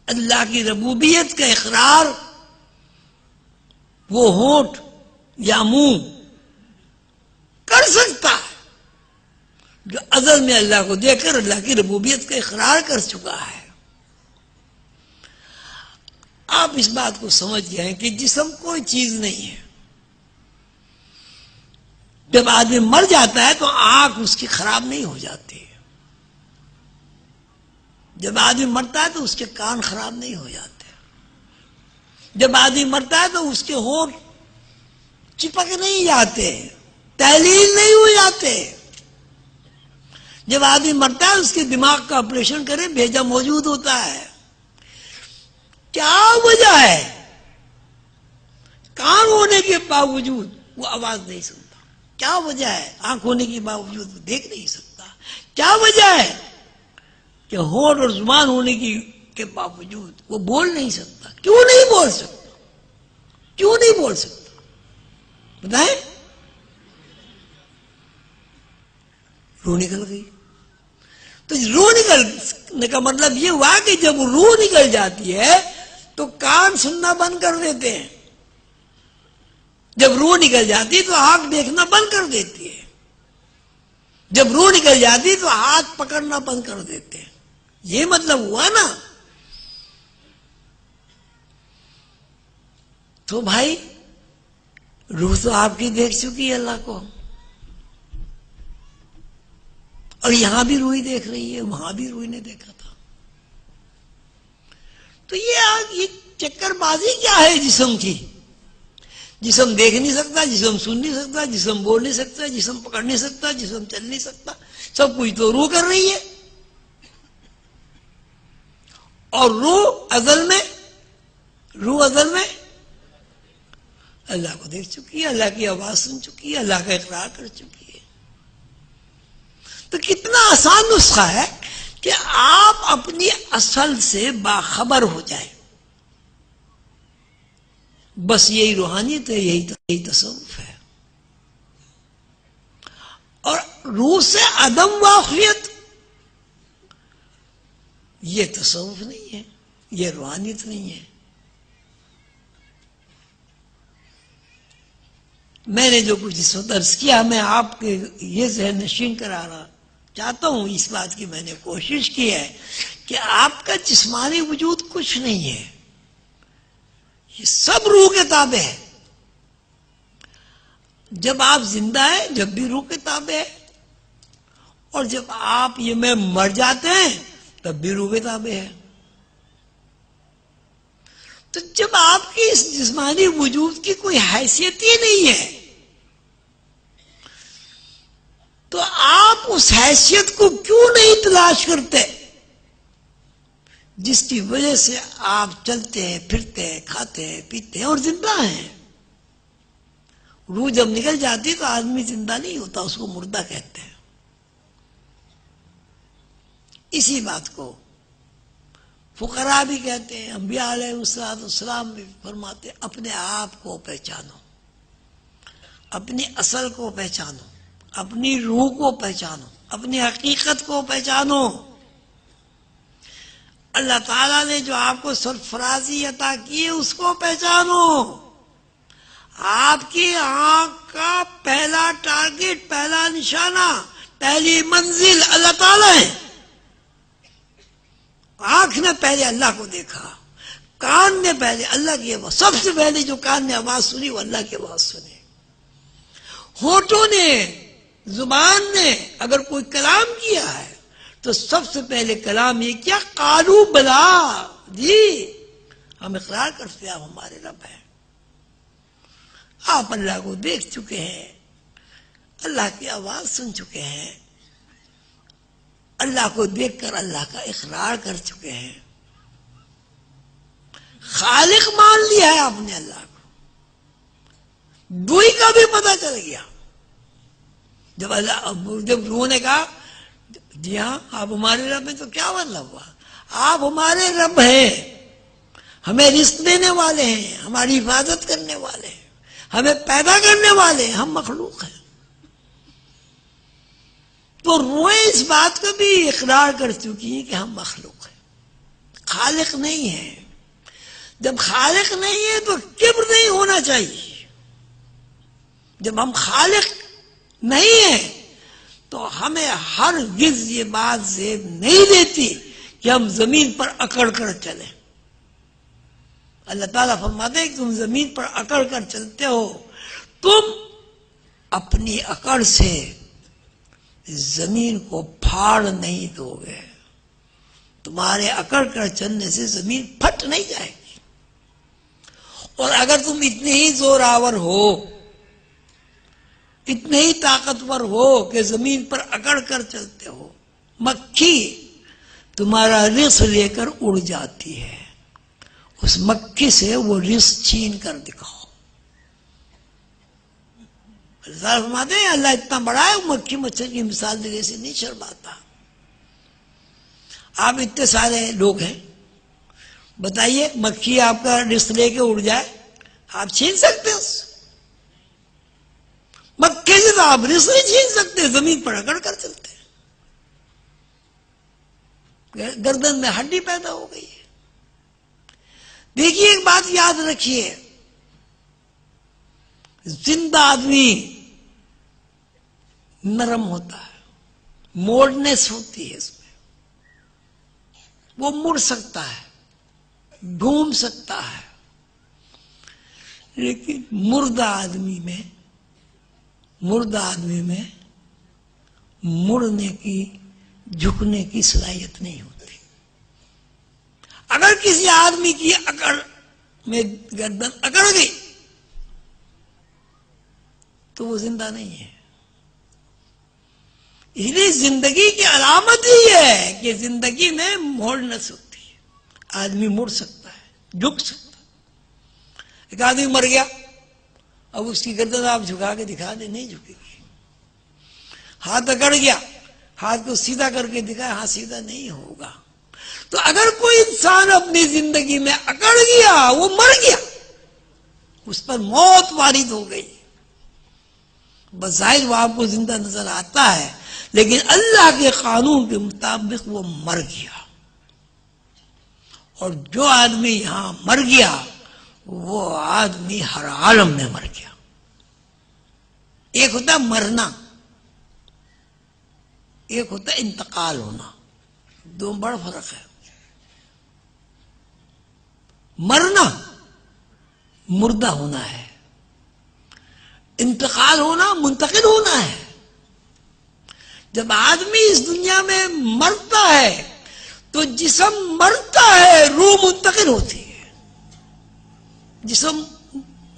اللہ کی ربوبیت کا اقرار وہ ہونٹ یا منہ کر سکتا ہے جو ازل میں اللہ کو دیکھ کر اللہ کی ربوبیت کا اقرار کر چکا ہے۔ آپ اس بات کو سمجھ گئے ہیں کہ جسم کوئی چیز نہیں ہے۔ جب آدمی مر جاتا ہے تو آنکھ اس کی خراب نہیں ہو جاتی، جب آدمی مرتا ہے تو اس کے کان خراب نہیں ہو جاتے، جب آدمی مرتا ہے تو اس کے ہونٹ چپک نہیں جاتے، تحلیل نہیں ہو جاتے، جب آدمی مرتا ہے اس کے دماغ کا آپریشن کرے بھیجا موجود ہوتا ہے۔ کیا وجہ ہے؟ کان ہونے کے باوجود وہ آواز نہیں سنتا، کیا وجہ ہے؟ آنکھ ہونے کے باوجود وہ دیکھ نہیں سکتا، کیا وجہ ہے؟ کہ ہونٹ اور زبان ہونے کے باوجود وہ بول نہیں سکتا۔ کیوں نہیں بول سکتا؟ کیوں نہیں بول سکتا بتائیں؟ روح نکل گئی۔ تو روح نکلنے کا مطلب یہ ہوا کہ جب روح نکل جاتی ہے تو کان سننا بند کر دیتے ہیں، جب روح نکل جاتی تو آنکھ دیکھنا بند کر دیتی ہے، جب روح نکل جاتی تو ہاتھ پکڑنا بند کر دیتے ہیں۔ یہ مطلب ہوا نا۔ تو بھائی روح تو آپ کی دیکھ چکی ہے اللہ کو، اور یہاں بھی روح دیکھ رہی ہے، وہاں بھی روح نے دیکھا تھا۔ تو یہ چکر بازی کیا ہے جسم کی؟ جسم دیکھ نہیں سکتا، جسم سن نہیں سکتا، جسم بول نہیں سکتا، جسم پکڑ نہیں سکتا، جسم چل نہیں سکتا، سب کچھ تو روح کر رہی ہے۔ اور روح ازل میں اللہ کو دیکھ چکی ہے، اللہ کی آواز سن چکی ہے، اللہ کا اقرار کر چکی ہے۔ تو کتنا آسان نسخہ ہے کہ آپ اپنی اصل سے باخبر ہو جائیں۔ بس یہی روحانیت ہے، یہی تصوف ہے۔ اور روح سے عدم واقفیت یہ تصوف نہیں ہے، یہ روحانیت نہیں ہے۔ میں نے جو کچھ اس وقت عرض کیا میں آپ کے یہ ذہن نشین کرانا چاہتا ہوں، اس بات کی میں نے کوشش کی ہے کہ آپ کا جسمانی وجود کچھ نہیں ہے، یہ سب روح کے تابع ہے۔ جب آپ زندہ ہیں جب بھی روح کے تابع ہے، اور جب آپ یہ میں مر جاتے ہیں تب بھی روح کے تابع ہے۔ تو جب آپ کی اس جسمانی وجود کی کوئی حیثیت ہی نہیں ہے تو آپ اس حیثیت کو کیوں نہیں تلاش کرتے جس کی وجہ سے آپ چلتے ہیں، پھرتے ہیں، کھاتے ہیں، پیتے ہیں اور زندہ ہیں؟ روح جب نکل جاتی تو آدمی زندہ نہیں ہوتا، اس کو مردہ کہتے ہیں۔ اسی بات کو فقراء بھی کہتے ہیں، انبیاء علیہ السلام بھی فرماتے ہیں، اپنے آپ کو پہچانو، اپنی اصل کو پہچانو، اپنی روح کو پہچانو، اپنی حقیقت کو پہچانو۔ اللہ تعالیٰ نے جو آپ کو سرفرازی عطا کی ہے اس کو پہچانو۔ آپ کی آنکھ کا پہلا ٹارگٹ، پہلا نشانہ، پہلی منزل اللہ تعالیٰ ہے۔ آنکھ نے پہلے اللہ کو دیکھا، کان نے پہلے اللہ کی آواز، سب سے پہلے جو کان نے آواز سنی وہ اللہ کی آواز سنی۔ ہونٹوں نے، زبان نے اگر کوئی کلام کیا ہے تو سب سے پہلے کلام یہ کیا؟ قالو بلا، جی ہم اقرار کرتے ہیں آپ ہمارے رب ہیں۔ آپ اللہ کو دیکھ چکے ہیں، اللہ کی آواز سن چکے ہیں، اللہ کو دیکھ کر اللہ کا اقرار کر چکے ہیں، خالق مان لیا ہے آپ نے اللہ کو، دوئی کا بھی پتہ چل گیا۔ جب روح نے کہا جی ہاں، آپ ہمارے رب ہیں تو کیا مطلب ہوا؟ آپ ہمارے رب ہیں، ہمیں رزق دینے والے ہیں، ہماری حفاظت کرنے والے ہیں، ہمیں پیدا کرنے والے ہیں، ہم مخلوق ہیں۔ تو روئیں اس بات کا بھی اقرار کر چکی ہیں کہ ہم مخلوق ہیں، خالق نہیں ہیں۔ جب خالق نہیں ہے تو کبر نہیں ہونا چاہیے۔ جب ہم خالق نہیں ہیں تو ہمیں ہرگز یہ بات زیب نہیں دیتی کہ ہم زمین پر اکڑ کر چلیں۔ اللہ تعالیٰ فرماتے ہیں کہ تم زمین پر اکڑ کر چلتے ہو، تم اپنی اکڑ سے زمین کو پھاڑ نہیں دو گے، تمہارے اکڑ کر چلنے سے زمین پھٹ نہیں جائے گی۔ اور اگر تم اتنے ہی زوراور ہو، اتنے ہی طاقتور ہو کہ زمین پر اکڑ کر چلتے ہو، مکھی تمہارا رزق لے کر اڑ جاتی ہے، اس مکھی سے وہ رزق چھین کر دکھاؤ۔ فرماتے ہیں اللہ اتنا بڑا ہے، وہ مکھی مچھر کی مثال دینے سے نہیں شرماتا۔ آپ اتنے سارے لوگ ہیں، بتائیے مکھی آپ کا رزق لے کے اڑ جائے، آپ چھین سکتے ہیں اس سے؟ مکھی سے تو آپ رزق نہیں چھین سکتے، زمین پر اکڑ کر چلتے ہیں، گردن میں ہڈی پیدا ہو گئی ہے۔ دیکھیے ایک بات یاد رکھیے، زندہ آدمی نرم ہوتا ہے، موڑنیس ہوتی ہے اس میں، وہ مڑ سکتا ہے، گھوم سکتا ہے، لیکن مردہ آدمی میں مڑنے کی، جھکنے کی صلاحیت نہیں ہوتی۔ اگر کسی آدمی کی اکڑ میں گردن اکڑ گئی تو وہ زندہ نہیں ہے۔ اس لیے زندگی کی علامت ہی ہے کہ زندگی میں موڑنس ہوتی ہے، آدمی مڑ سکتا ہے، جھک سکتا ہے۔ ایک آدمی مر گیا، اب اس کی گردن آپ جھکا کے دکھا دیں، نہیں جھکے گی۔ ہاتھ اکڑ گیا، ہاتھ کو سیدھا کر کے دکھائے، ہاں سیدھا نہیں ہوگا۔ تو اگر کوئی انسان اپنی زندگی میں اکڑ گیا، وہ مر گیا، اس پر موت وارد ہو گئی، بظاہر وہ آپ کو زندہ نظر آتا ہے، لیکن اللہ کے قانون کے مطابق وہ مر گیا۔ اور جو آدمی یہاں مر گیا وہ آدمی ہر عالم میں مر گیا۔ ایک ہوتا ہے مرنا، ایک ہوتا ہے انتقال ہونا، دو بڑا فرق ہے۔ مرنا مردہ ہونا ہے، انتقال ہونا منتقل ہونا ہے۔ جب آدمی اس دنیا میں مرتا ہے تو جسم مرتا ہے، روح منتقل ہوتی ہے، جسم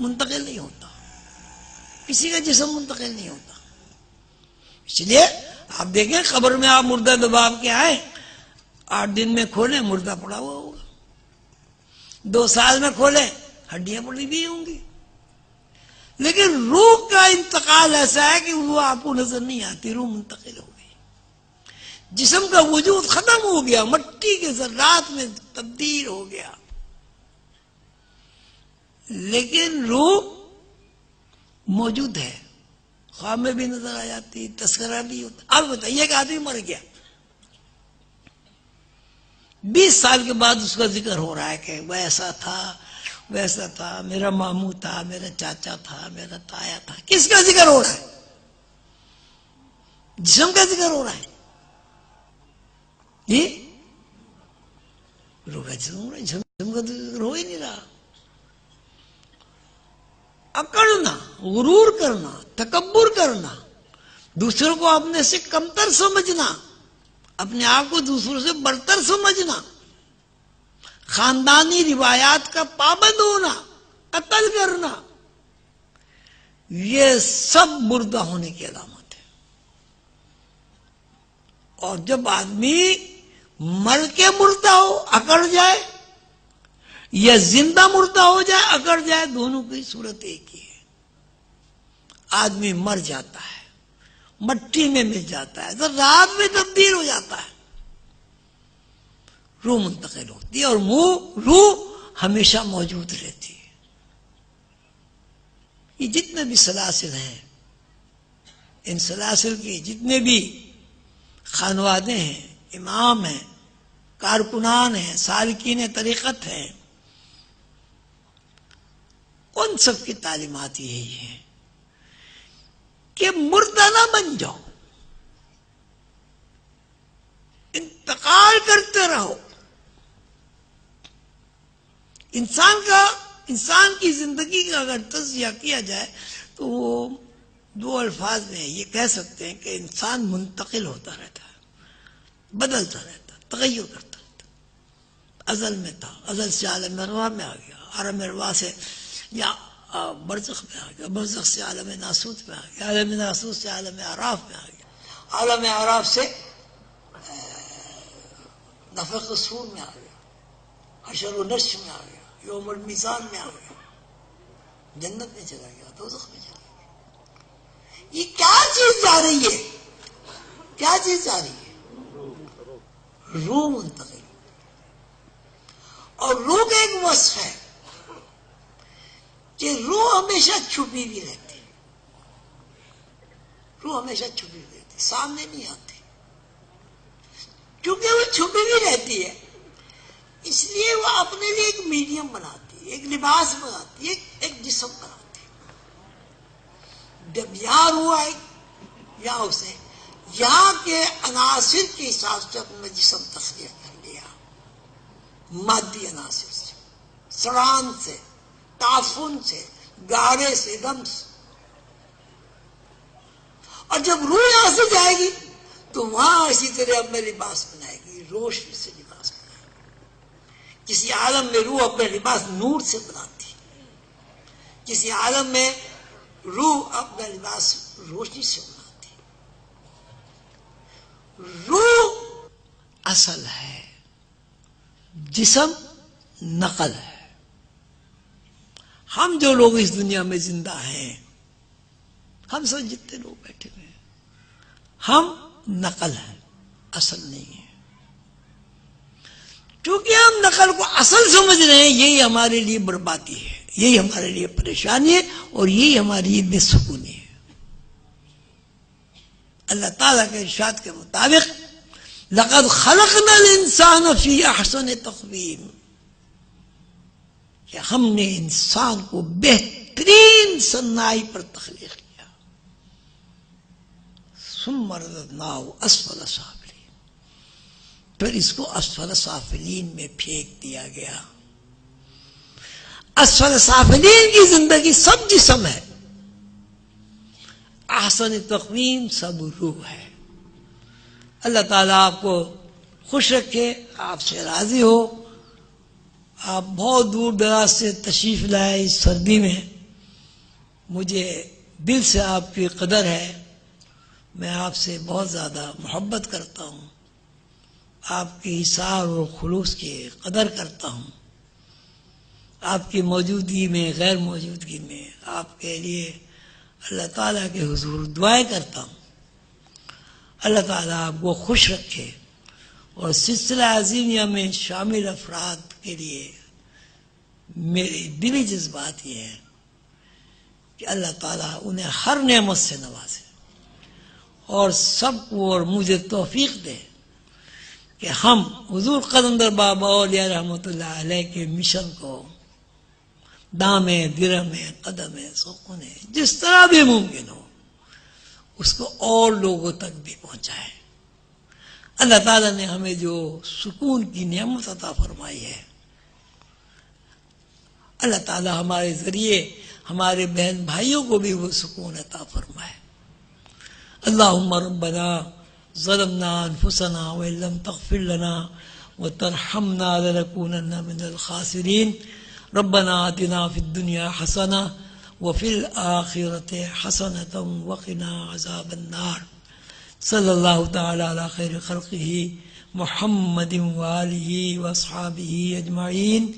منتقل نہیں ہوتا، کسی کا جسم منتقل نہیں ہوتا۔ اس لیے آپ دیکھیں قبر میں آپ مردہ دبا کے آئے، 8 دن میں کھولیں مردہ پڑا ہوا ہوگا، 2 سال میں کھولیں ہڈیاں پڑی ہوئی ہوں گی، لیکن روح کا انتقال ایسا ہے کہ وہ آپ کو نظر نہیں آتی، روح منتقل ہو گئی، جسم کا وجود ختم ہو گیا، مٹی کے ذرات میں تبدیل ہو گیا، لیکن روح موجود ہے، خواب میں بھی نظر آ جاتی، تذکرہ بھی ہوتا۔ اب بتائیے کہ آدمی مر گیا، 20 سال کے بعد اس کا ذکر ہو رہا ہے کہ وہ ایسا تھا، ویسا تھا، میرا ماموں تھا، میرا چاچا تھا، میرا تایا تھا۔ کس کا ذکر ہو رہا ہے؟ جسم کا ذکر ہو رہا ہے جی، روح کا جسم ہو رہا ہے، جسم کا ذکر ہو ہی نہیں رہا۔ اکڑنا، غرور کرنا، تکبر کرنا، دوسروں کو اپنے سے کمتر سمجھنا، اپنے آپ کو دوسروں سے برتر سمجھنا، خاندانی روایات کا پابند ہونا، قتل کرنا، یہ سب مردہ ہونے کی علامت ہے۔ اور جب آدمی مر کے مردہ ہو، اکڑ جائے، یا زندہ مردہ ہو جائے، اکڑ جائے، دونوں کی صورت ایک ہی ہے۔ آدمی مر جاتا ہے مٹی میں مل جاتا ہے، ذرات میں تبدیل ہو جاتا ہے، روح منتقل ہوتی ہے، اور روح ہمیشہ موجود رہتی ہے۔ یہ جتنے بھی سلاسل ہیں، ان سلاسل کے جتنے بھی خانوادے ہیں، امام ہیں، کارکنان ہیں، سالکین طریقت ہیں، ان سب کی تعلیمات یہی ہیں کہ مردہ نہ بن جاؤ، انتقال کرتے رہو۔ انسان کی زندگی کا اگر تجزیہ کیا جائے تو وہ دو الفاظ میں یہ کہہ سکتے ہیں کہ انسان منتقل ہوتا رہتا ہے، بدلتا رہتا، تغیر کرتا رہتا۔ ازل میں تھا، ازل سے عالم ارواح میں آ گیا، عالم ارواح سے یا برزخ میں آ گیا، برزخ سے عالم ناسوت میں آ گیا، عالم ناسوت سے عالم اعراف میں آ گیا، عالم اعراف سے نفخ صور میں آ گیا، حشر و نشر میں آ گیا، یوم المیزان میں آ گیا، جنت میں چلا گیا، دوزخ میں چلا گیا۔ یہ کیا چیز جا رہی ہے؟ کیا چیز جا رہی ہے؟ روح منتقل۔ اور روح کا ایک وصف ہے کہ روح ہمیشہ چھپی بھی رہتی، روح ہمیشہ چھپی بھی رہتی، سامنے نہیں آتی، کیونکہ وہ چھپی بھی رہتی ہے، اس لیے وہ اپنے لیے ایک میڈیم بناتی ہے، ایک لباس بناتی ہے، ایک جسم بناتی ہے۔ جب یہاں روح آئی، یہاں اسے یہاں کے عناصر کے حساب سے اپنا جسم تخلیق کر لیا، مادی عناصر سے، سڑان سے، تعفن سے، گارے سے، دم سے۔ اور جب روح یہاں سے جائے گی تو وہاں اسی طرح اپنا لباس بنائے گی، روشنی سے لباس بنائے گی۔ کسی عالم میں روح اپنا لباس نور سے بناتی، کسی عالم میں روح اپنا لباس روشنی سے بناتی۔ روح اصل ہے، جسم نقل ہے۔ ہم جو لوگ اس دنیا میں زندہ ہیں، ہم سب جتنے لوگ بیٹھے ہوئے ہیں، ہم نقل ہیں، اصل نہیں ہے۔ کیونکہ ہم نقل کو اصل سمجھ رہے ہیں، یہی ہمارے لیے بربادی ہے، یہی ہمارے لیے پریشانی ہے، اور یہی ہماری لیے بے سکونی ہے۔ اللہ تعالیٰ کے ارشاد کے مطابق لقد خلقنا الانسان فی احسن تقویم، کہ ہم نے انسان کو بہترین صنائی پر تخلیق کیا۔ ثم رددناہ اسفل سافلین، پھر اس کو اسفل سافلین میں پھینک دیا گیا۔ اسفل سافلین کی زندگی سب جسم ہے، احسن تقویم سب روح ہے۔ اللہ تعالیٰ آپ کو خوش رکھے، آپ سے راضی ہو۔ آپ بہت دور دراز سے تشریف لائے اس سردی میں، مجھے دل سے آپ کی قدر ہے، میں آپ سے بہت زیادہ محبت کرتا ہوں، آپ کی ایثار اور خلوص کی قدر کرتا ہوں۔ آپ کی موجودگی میں، غیر موجودگی میں آپ کے لیے اللہ تعالیٰ کے حضور دعائیں کرتا ہوں۔ اللہ تعالیٰ آپ کو خوش رکھے، اور سلسلہ عظیمیہ میں شامل افراد کے لیے میرے دلی جذبات یہ ہیں کہ اللہ تعالیٰ انہیں ہر نعمت سے نوازے، اور سب کو اور مجھے توفیق دے کہ ہم حضور قلندر بابا اولیاء رحمۃ اللہ علیہ کے مشن کو دامیں درہمیں قدمیں سکونیں جس طرح بھی ممکن ہو اس کو اور لوگوں تک بھی پہنچائے۔ اللہ تعالیٰ نے ہمیں جو سکون کی نعمت عطا فرمائی ہے، اللہ تعالیٰ ہمارے ذریعے ہمارے بہن بھائیوں کو بھی وہ سکون عطا فرمائے۔ اللہم ربنا ظلمنا انفسنا وإن لم تغفر لنا وترحمنا لنكونن من الخاسرین۔ ربنا آتنا فی الدنیا حسنہ وفی الآخرة حسنة وقنا عذاب النار۔ صلی اللہ تعالی علی خیر خلقہ محمد وآلہ واصحابہ اجمعین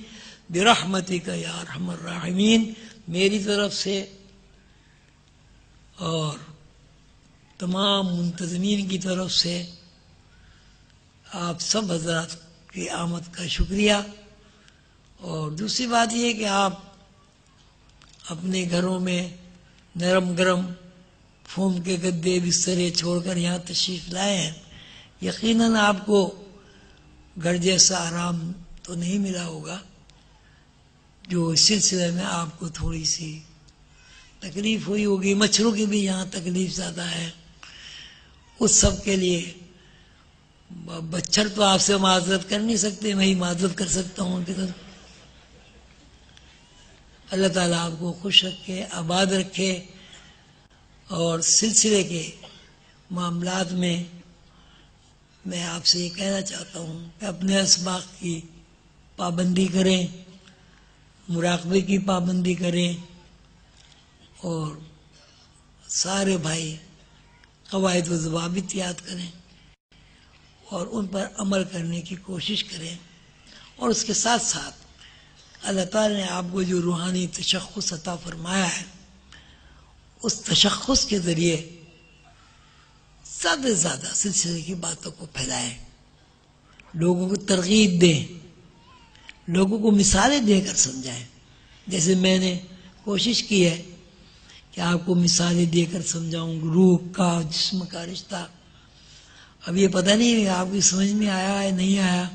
برحمتک یا ارحم الراحمین۔ میری طرف سے اور تمام منتظمین کی طرف سے آپ سب حضرات کی آمد کا شکریہ. اور دوسری بات یہ کہ آپ اپنے گھروں میں نرم گرم فوم کے گدے بسترے چھوڑ کر یہاں تشریف لائے ہیں. یقیناً آپ کو گھر جیسا آرام تو نہیں ملا ہوگا. جو اس سلسلے میں آپ کو تھوڑی سی تکلیف ہوئی ہوگی، مچھروں کی بھی یہاں تکلیف زیادہ ہے، اس سب کے لیے بچھر تو آپ سے معذرت کر نہیں سکتے، میں ہی معذرت کر سکتا ہوں ان کی طرف. اللہ تعالیٰ آپ کو خوش رکھے، آباد رکھے. اور سلسلے کے معاملات میں آپ سے یہ کہنا چاہتا ہوں کہ اپنے اسباق کی پابندی کریں، مراقبے کی پابندی کریں، اور سارے بھائی قواعد و ضوابط یاد کریں اور ان پر عمل کرنے کی کوشش کریں. اور اس کے ساتھ ساتھ اللہ تعالیٰ نے آپ کو جو روحانی تشخص عطا فرمایا ہے، اس تشخص کے ذریعے زیادہ سے زیادہ سلسلے کی باتوں کو پھیلائیں، لوگوں کو ترغیب دیں، لوگوں کو مثالیں دے کر سمجھائیں. جیسے میں نے کوشش کی ہے کہ آپ کو مثالیں دے کر سمجھاؤں روح کا جسم کا رشتہ. اب یہ پتہ نہیں آپ کی سمجھ میں آیا ہے نہیں آیا.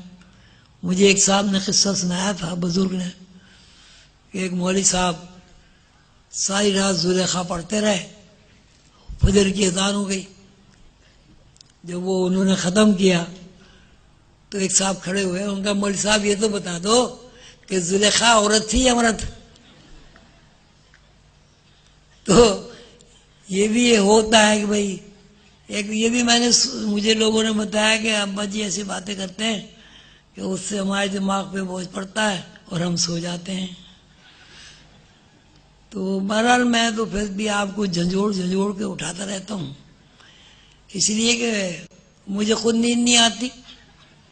مجھے ایک صاحب نے قصہ سنایا تھا، بزرگ نے، کہ ایک مولوی صاحب ساری رات زلیخا پڑھتے رہے، فجر کی اذان ہو گئی. جب وہ انہوں نے ختم کیا تو ایک صاحب کھڑے ہوئے، ان کا مولوی صاحب یہ تو بتا دو کہ زلیخا عورت تھی یا مرد؟ تو یہ بھی یہ ہوتا ہے کہ بھائی ایک یہ بھی مجھے لوگوں نے بتایا کہ ابا جی ایسی باتیں کرتے ہیں کہ اس سے ہمارے دماغ پہ بوجھ پڑتا ہے اور ہم سو جاتے ہیں. تو بہرحال میں تو پھر بھی آپ کو جھنجھوڑ کے اٹھاتا رہتا ہوں، اس لیے کہ مجھے خود نیند نہیں آتی.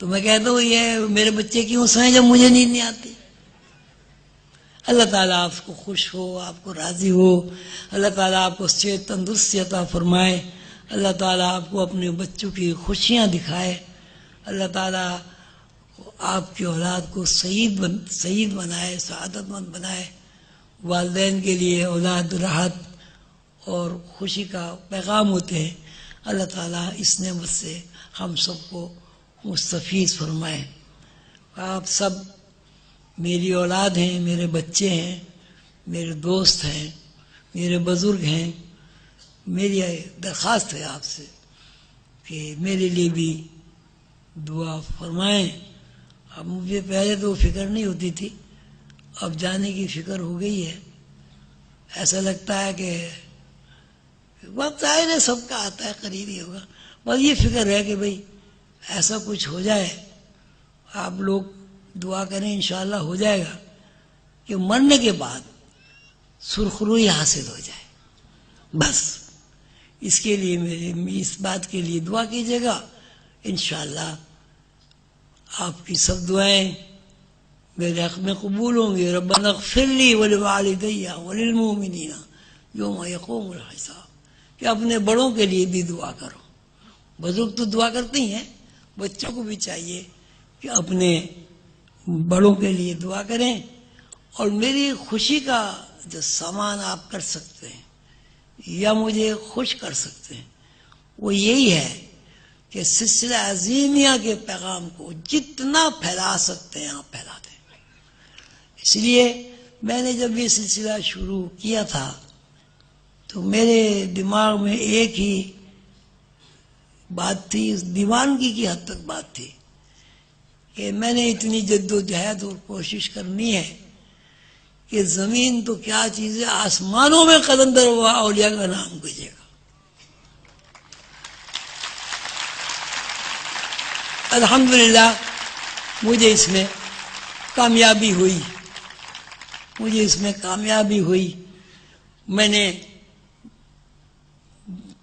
تو میں کہتا ہوں یہ میرے بچے کیوں سوئیں جب مجھے نیند نہیں آتی. اللہ تعالیٰ آپ کو خوش ہو، آپ کو راضی ہو. اللہ تعالیٰ آپ کو صحت تندرستی عطا فرمائے. اللہ تعالیٰ آپ کو اپنے بچوں کی خوشیاں دکھائے. اللہ تعالیٰ آپ کی اولاد کو سعید بنائے، سعادت مند بنائے. والدین کے لیے اولاد راحت اور خوشی کا پیغام ہوتے ہیں. اللہ تعالیٰ اس نعمت سے ہم سب کو مستفید فرمائے. آپ سب میری اولاد ہیں، میرے بچے ہیں، میرے دوست ہیں، میرے بزرگ ہیں. میری درخواست ہے آپ سے کہ میرے لیے بھی دعا فرمائیں. اب مجھے پہلے تو فکر نہیں ہوتی تھی، اب جانے کی فکر ہو گئی ہے. ایسا لگتا ہے کہ وقت ظاہر ہے سب کا آتا ہے، قریب ہی ہوگا. بس یہ فکر ہے کہ بھئی ایسا کچھ ہو جائے، آپ لوگ دعا کریں انشاءاللہ ہو جائے گا کہ مرنے کے بعد سرخروئی حاصل ہو جائے. بس اس کے لیے اس بات کے لیے دعا کیجیے گا. انشاءاللہ آپ کی سب دعائیں میرے حق میں قبول ہوں گی. ربنا اغفر لی ولوالدی وللمؤمنین یوم یقوم الحساب. کہ اپنے بڑوں کے لیے بھی دعا کرو. بزرگ تو دعا کرتے ہی ہیں، بچوں کو بھی چاہیے کہ اپنے بڑوں کے لیے دعا کریں. اور میری خوشی کا جو سامان آپ کر سکتے ہیں یا مجھے خوش کر سکتے ہیں وہ یہی ہے کہ سلسلہ عظیمیہ کے پیغام کو جتنا پھیلا سکتے ہیں آپ پھیلا دیں. اس لیے میں نے جب یہ سلسلہ شروع کیا تھا تو میرے دماغ میں ایک ہی بات تھی، دیوانگی کی حد تک بات تھی، کہ میں نے اتنی جد و جہد اور کوشش کرنی ہے کہ زمین تو کیا چیز ہے، آسمانوں میں قلندر ہوا اولیاء کا نام گجے گا. الحمدللہ مجھے اس میں کامیابی ہوئی. میں نے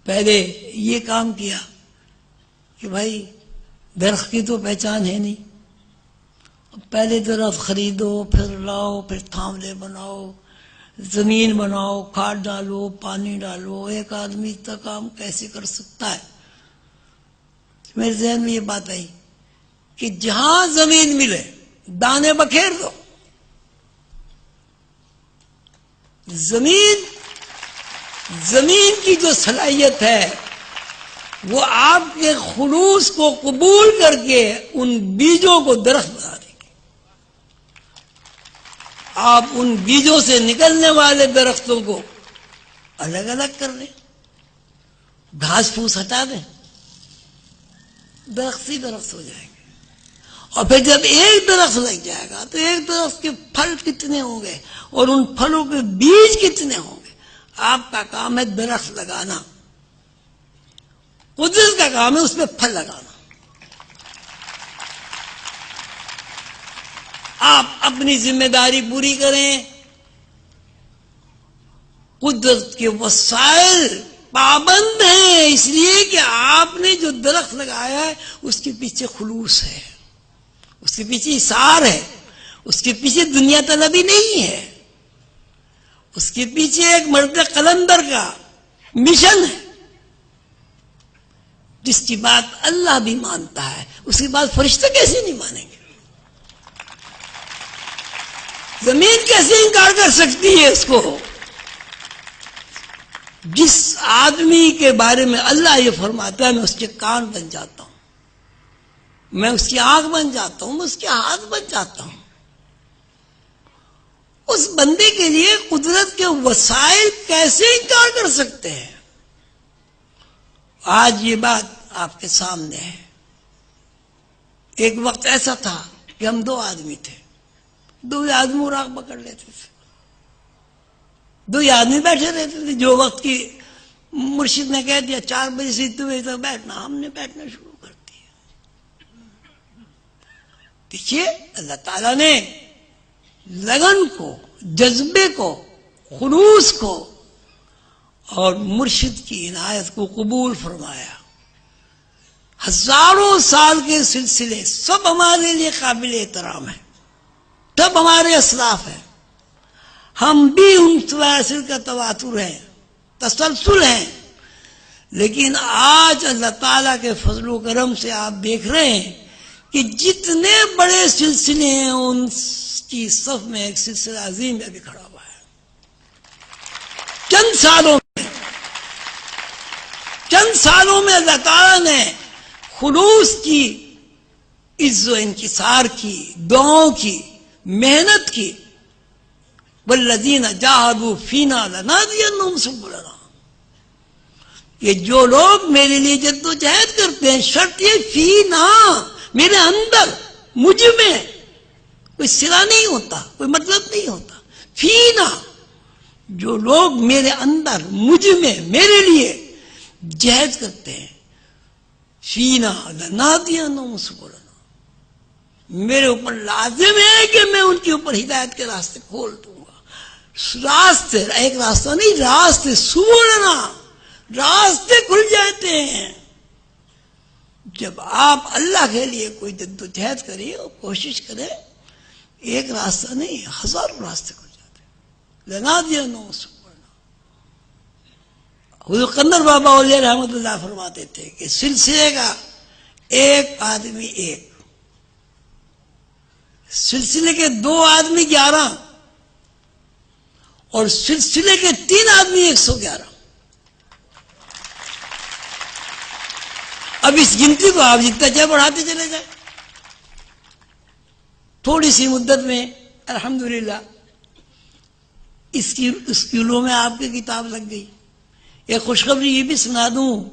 پہلے یہ کام کیا کہ بھائی درخت کی تو پہچان ہے نہیں، پہلے درخت خریدو، پھر لاؤ، پھر تھاملے بناؤ، زمین بناؤ، کھاد ڈالو، پانی ڈالو، ایک آدمی اتنا کام کیسے کر سکتا ہے؟ میرے ذہن میں یہ بات آئی کہ جہاں زمین ملے دانے بکھیر دو. زمین کی جو صلاحیت ہے وہ آپ کے خلوص کو قبول کر کے ان بیجوں کو درخت بنا دے گی. آپ ان بیجوں سے نکلنے والے درختوں کو الگ الگ کر دیں، گھاس پھوس ہٹا دیں، درخت ہی درخت ہو جائیں گے. اور پھر جب ایک درخت لگ جائے گا تو ایک درخت کے پھل کتنے ہوں گے اور ان پھلوں کے بیج کتنے ہوں گے. آپ کا کام ہے درخت لگانا، قدرت کا کام ہے اس پہ پھل لگانا. آپ اپنی ذمہ داری پوری کریں. قدرت کے وسائل پابند ہیں اس لیے کہ آپ نے جو درخت لگایا ہے اس کے پیچھے خلوص ہے، اس کے پیچھے اثار ہے، اس کے پیچھے دنیا طلبی نہیں ہے، اس کے پیچھے ایک مرد قلندر کا مشن ہے جس کی بات اللہ بھی مانتا ہے. اس کی بات فرشتے کیسے نہیں مانیں گے؟ زمین کیسے انکار کر سکتی ہے اس کو؟ جس آدمی کے بارے میں اللہ یہ فرماتا ہے میں اس کے کان بن جاتا ہوں، میں اس کی آنکھ بن جاتا ہوں، میں اس کے ہاتھ بن جاتا ہوں. اس بندے کے لیے قدرت کے وسائل کیسے انکار کر سکتے ہیں؟ آج یہ بات آپ کے سامنے ہے. ایک وقت ایسا تھا کہ ہم 2 آدمی تھے، 2 آدمی اراغ پکڑ لیتے تھے، 2 آدمی بیٹھے رہتے تھے. جو وقت کی مرشد نے کہہ دیا 4 بجے سے اتنے بجے تک بیٹھنا، ہم نے بیٹھنا شروع کر دیا. دیکھیے اللہ تعالیٰ نے لگن کو، جذبے کو، خلوص کو اور مرشد کی عنایت کو قبول فرمایا. ہزاروں سال کے سلسلے سب ہمارے لیے قابل احترام ہیں، سب ہمارے اسلاف ہیں. ہم بھی ان سلاسل کا تواتر ہیں، تسلسل ہیں. لیکن آج اللہ تعالیٰ کے فضل و کرم سے آپ دیکھ رہے ہیں کہ جتنے بڑے سلسلے ہیں ان کی صف میں ایک سلسلہ عظیم ابھی کھڑا ہوا ہے. چند سالوں میں اللہ تعالیٰ نے خلوص کی، عز و انکسار کی، دعاؤں کی، محنت کی. والذین جاہدوا فینا لنہدینہم سبلنا. یہ جو لوگ میرے لیے جد و جہد کرتے ہیں، شرط یہ فینا، میرے اندر، مجھ میں. کوئی صلہ نہیں ہوتا، کوئی مطلب نہیں ہوتا. فینا، جو لوگ میرے اندر، مجھ میں، میرے لیے جہد کرتے ہیں. فینا لنہدینہم سبلنا. میرے اوپر لازم ہے کہ میں ان کے اوپر ہدایت کے راستے کھول دوں گا. راستے، ایک راستہ نہیں، راستے، سبلنا، راستے کھل جاتے ہیں جب آپ اللہ کے لیے کوئی جد و جہد کریں اور کوشش کریں. ایک راستہ نہیں، ہزاروں راستے کھل جاتے ہیں. لنہدینہم سبلنا. حضور قندر بابا اولیاء رحمت اللہ فرماتے تھے کہ سلسلے کا ایک آدمی ایک، سلسلے کے 2 آدمی 11 اور سلسلے کے 3 آدمی 111. اب اس گنتی کو آپ جتنا چاہے بڑھاتے چلے جائیں. تھوڑی سی مدت میں الحمدللہ اسکولوں میں آپ کی کتاب لگ گئی. ایک خوشخبری یہ بھی سنا دوں،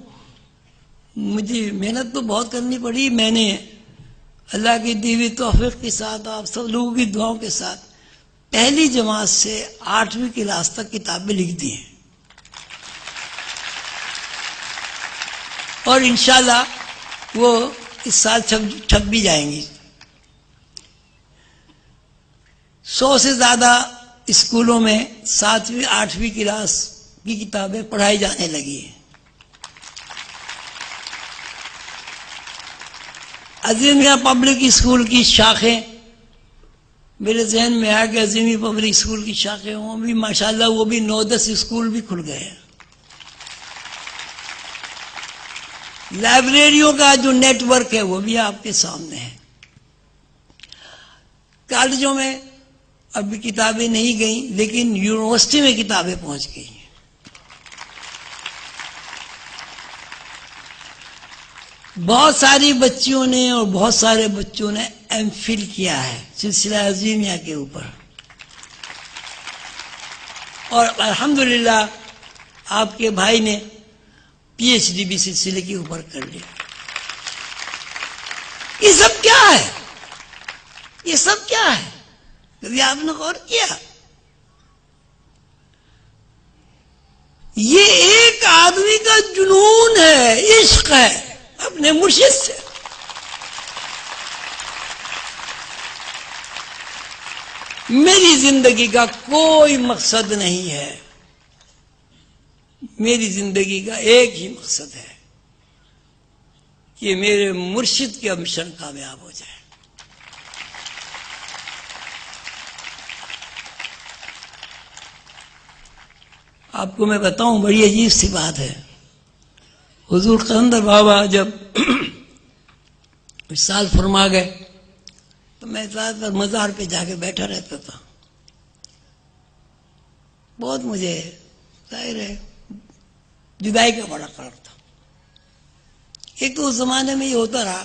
مجھے محنت تو بہت کرنی پڑی. میں نے اللہ کی دی ہوئی توفیق کے ساتھ، آپ سب لوگوں کی دعاؤں کے ساتھ، پہلی جماعت سے 8ویں کلاس تک کتابیں لکھ دی ہیں. اور انشاءاللہ وہ اس سال چھپ بھی جائیں گی. 100 سے زیادہ اسکولوں میں 7ویں 8ویں کلاس کی کتابیں پڑھائی جانے لگی ہیں. عظیم گڑھ پبلک اسکول کی شاخیں میرے ذہن میں آیا کہ عظیمی پبلک اسکول کی شاخیں ہوں بھی ماشاءاللہ وہ بھی 9-10 اسکول بھی کھل گئے ہیں. لائبریریوں کا جو نیٹ ورک ہے وہ بھی آپ کے سامنے ہے. کالجوں میں ابھی کتابیں نہیں گئیں لیکن یونیورسٹی میں کتابیں پہنچ گئی ہیں. بہت ساری بچیوں نے اور بہت سارے بچوں نے ایم فل کیا ہے سلسلہ عظیمیہ کے اوپر، اور الحمدللہ آپ کے بھائی نے پی ایچ ڈی بھی سلسلے کے اوپر کر لیا. یہ سب کیا ہے؟ یہ سب کیا ہے؟ کبھی آپ نے غور کیا؟ یہ ایک آدمی کا جنون ہے، عشق ہے اپنے مرشد سے. میری زندگی کا کوئی مقصد نہیں ہے، میری زندگی کا ایک ہی مقصد ہے کہ میرے مرشد کا مشن کامیاب ہو جائے. آپ کو میں بتاؤں، بڑی عجیب سی بات ہے. حضور قلندر بابا جب وصال فرما گئے تو میں زیادہ تر مزار پہ جا کے بیٹھا رہتا تھا. بہت مجھے ظاہر ہے جدائی کا بڑا قرار تھا. ایک تو اس زمانے میں یہ ہوتا رہا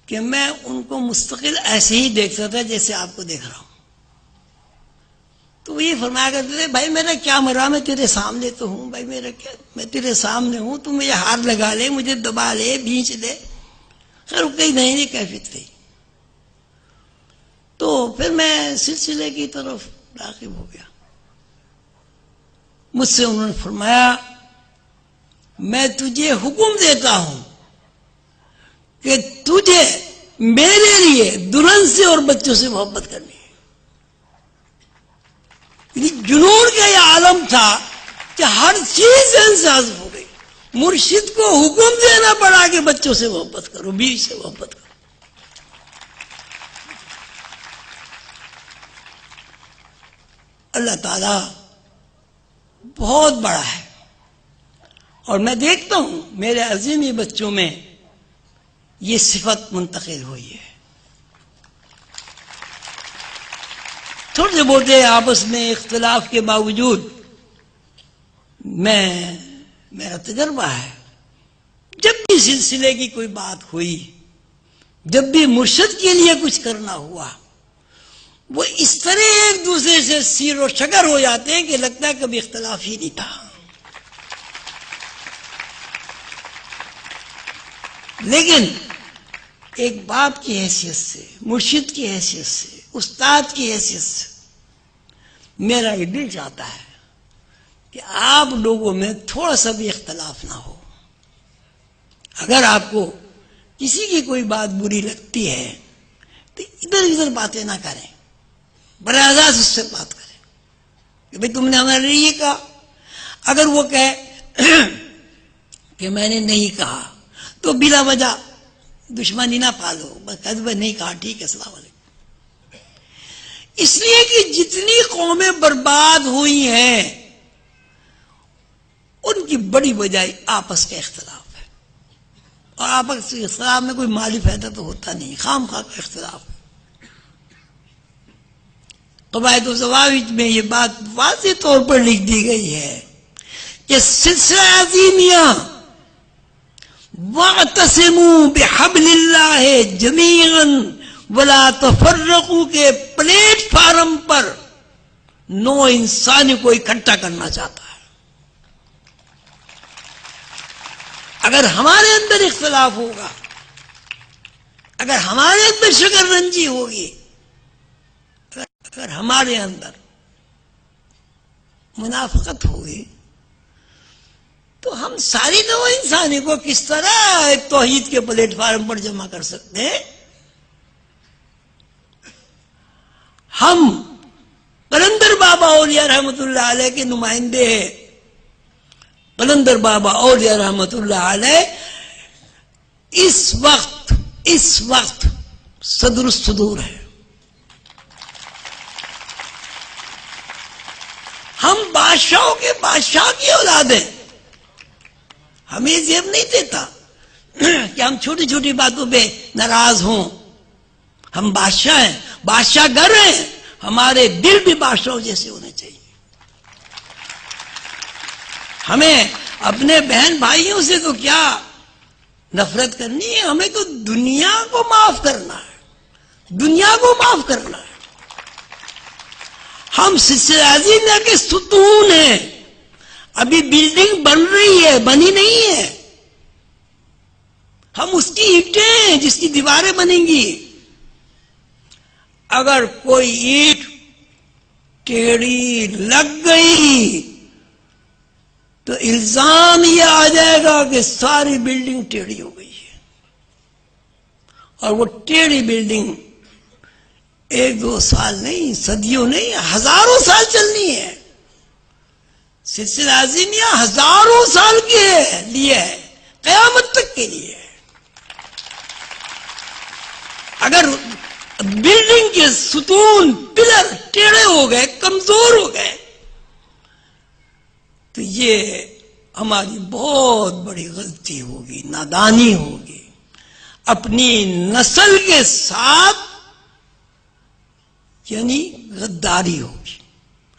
کہ میں ان کو مستقل ایسے ہی دیکھتا تھا جیسے آپ کو دیکھ رہا ہوں. تو وہ یہ فرمایا کرتے تھے، بھائی میرا کیا مرا، میں تیرے سامنے تو ہوں، بھائی میرا کیا، میں تیرے سامنے ہوں، تو مجھے ہاتھ لگا لے، مجھے دبا لے، بھینچ لے. خیر کئی نئی کیفیت تھی. تو پھر میں سلسلے کی طرف راغب ہو گیا. مجھ سے انہوں نے فرمایا، میں تجھے حکم دیتا ہوں کہ تجھے میرے لیے دلہن سے اور بچوں سے محبت کرنی ہے. جنون کا یہ عالم تھا کہ ہر چیز ذہن سے حذف ہو گئی. مرشد کو حکم دینا پڑا کہ بچوں سے محبت کرو، بیوی سے محبت کرو. اللہ تعالی بہت بڑا ہے، اور میں دیکھتا ہوں میرے عظیمی بچوں میں یہ صفت منتقل ہوئی ہے. تھوڑے بہتے آپس میں اختلاف کے باوجود میرا تجربہ ہے، جب بھی سلسلے کی کوئی بات ہوئی، جب بھی مرشد کے لیے کچھ کرنا ہوا، وہ اس طرح ایک دوسرے سے سیر و شکر ہو جاتے ہیں کہ لگتا ہے کبھی اختلاف ہی نہیں تھا. لیکن ایک باپ کی حیثیت سے، مرشد کی حیثیت سے، استاد کی حیثیت سے میرا یہ دل چاہتا ہے کہ آپ لوگوں میں تھوڑا سا بھی اختلاف نہ ہو. اگر آپ کو کسی کی کوئی بات بری لگتی ہے تو ادھر ادھر باتیں نہ کریں، براہ راست اس سے بات کریں کہ بھئی تم نے ہمارے لیے یہ کہا. اگر وہ کہے کہ میں نے نہیں کہا تو بلا وجہ دشمنی نہ پالو، بس نہیں کہا، ٹھیک ہے، السلام علیکم. اس لیے کہ جتنی قومیں برباد ہوئی ہیں ان کی بڑی وجہ آپس کا اختلاف ہے، اور آپس کے اختلاف میں کوئی مالی فائدہ تو ہوتا نہیں، خام خواہ کا اختلاف ہے. قواعد و ضوابط میں یہ بات واضح طور پر لکھ دی گئی ہے کہ سلسلہ عظیمیہ وَاعْتَصِمُوا بِحَبْلِ اللَّهِ جَمِيعًا وَلَا تَفَرَّقُوا کے پلیٹ فارم پر نو انسانی کو اکٹھا کرنا چاہتا ہے. اگر ہمارے اندر اختلاف ہوگا، اگر ہمارے اندر شکر رنجی ہوگی، اگر ہمارے اندر منافقت ہوگی، تو ہم ساری نو انسانی کو کس طرح ایک توحید کے پلیٹ فارم پر جمع کر سکتے ہیں؟ ہم قلندر بابا اولیاء رحمت اللہ علیہ کے نمائندے ہیں. قلندر بابا اولیاء رحمت اللہ علیہ اس وقت صدر الصدور ہے. ہم بادشاہوں کے بادشاہ کی اولاد ہیں. ہمیں زیب نہیں دیتا کہ ہم چھوٹی چھوٹی باتوں پہ ناراض ہوں. ہم بادشاہ ہیں, بادشاہ گر ہیں, ہمارے دل بھی بادشاہوں جیسے ہونے چاہیے. ہمیں اپنے بہن بھائیوں سے تو کیا نفرت کرنی ہے, ہمیں تو دنیا کو معاف کرنا ہے, دنیا کو معاف کرنا ہے. ہم سلسلہ عظیمیہ کے ستون ہیں. ابھی بلڈنگ بن رہی ہے, بنی نہیں ہے. ہم اس کی اینٹیں ہیں جس کی دیواریں بنیں گی. اگر کوئی اینٹ ٹیڑھی لگ گئی تو الزام یہ آ جائے گا کہ ساری بلڈنگ ٹیڑھی ہو گئی ہے. اور وہ ٹیڑھی بلڈنگ 1-2 سال نہیں, صدیوں نہیں, ہزاروں سال چلنی ہے. سلسلہ عظیمیہ ہزاروں سال کے لیے ہے, قیامت تک کے لیے ہے. اگر بلڈنگ کے ستون پلر ٹیڑھے ہو گئے, کمزور ہو گئے, تو یہ ہماری بہت بڑی غلطی ہوگی, نادانی ہوگی. اپنی نسل کے ساتھ یعنی غداری ہوگی.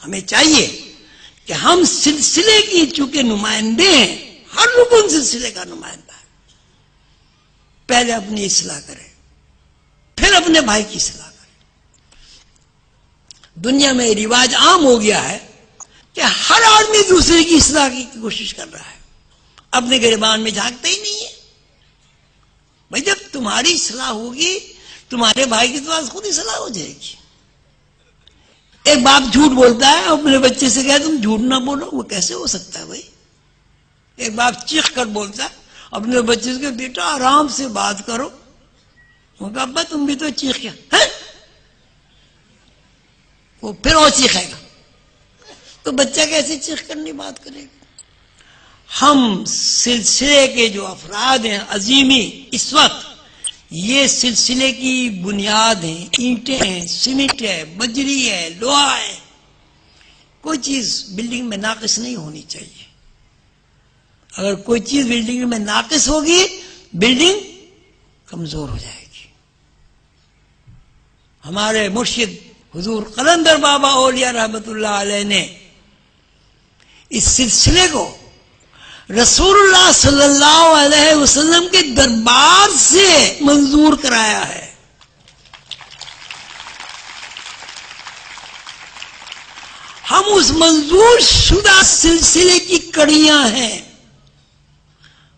ہمیں چاہیے کہ ہم سلسلے کی چونکہ نمائندے ہیں, ہر رکن سلسلے کا نمائندہ ہے, پہلے اپنی اصلاح کرے, پھر اپنے بھائی کی اصلاح کرے. دنیا میں رواج عام ہو گیا ہے کہ ہر آدمی دوسرے کی اصلاح کی کوشش کر رہا ہے, اپنے گریبان میں جھانکتا ہی نہیں ہے. بھائی جب تمہاری اصلاح ہوگی تمہارے بھائی کی تو آج خود اصلاح ہو جائے گی. ایک باپ جھوٹ بولتا ہے, اپنے بچے سے کہے تم جھوٹ نہ بولو, وہ کیسے ہو سکتا ہے بھائی؟ ایک باپ چیخ کر بولتا ہے اپنے بچے سے کہ بیٹا آرام سے بات کرو. وہ کہا ابا تم بھی تو چیخ کیا ہے, وہ پھر اور چیخے گا. تو بچہ کیسے چیخ کرنی بات کرے گا؟ ہم سلسلے کے جو افراد ہیں عظیمی اس وقت, یہ سلسلے کی بنیاد ہیں, اینٹیں ہیں, سیمنٹ ہے, بجری ہے, لوہا ہے. کوئی چیز بلڈنگ میں ناقص نہیں ہونی چاہیے. اگر کوئی چیز بلڈنگ میں ناقص ہوگی بلڈنگ کمزور ہو جائے گی. ہمارے مرشد حضور قلندر بابا اولیاء رحمت اللہ علیہ نے اس سلسلے کو رسول اللہ صلی اللہ علیہ وسلم کے دربار سے منظور کرایا ہے. ہم اس منظور شدہ سلسلے کی کڑیاں ہیں.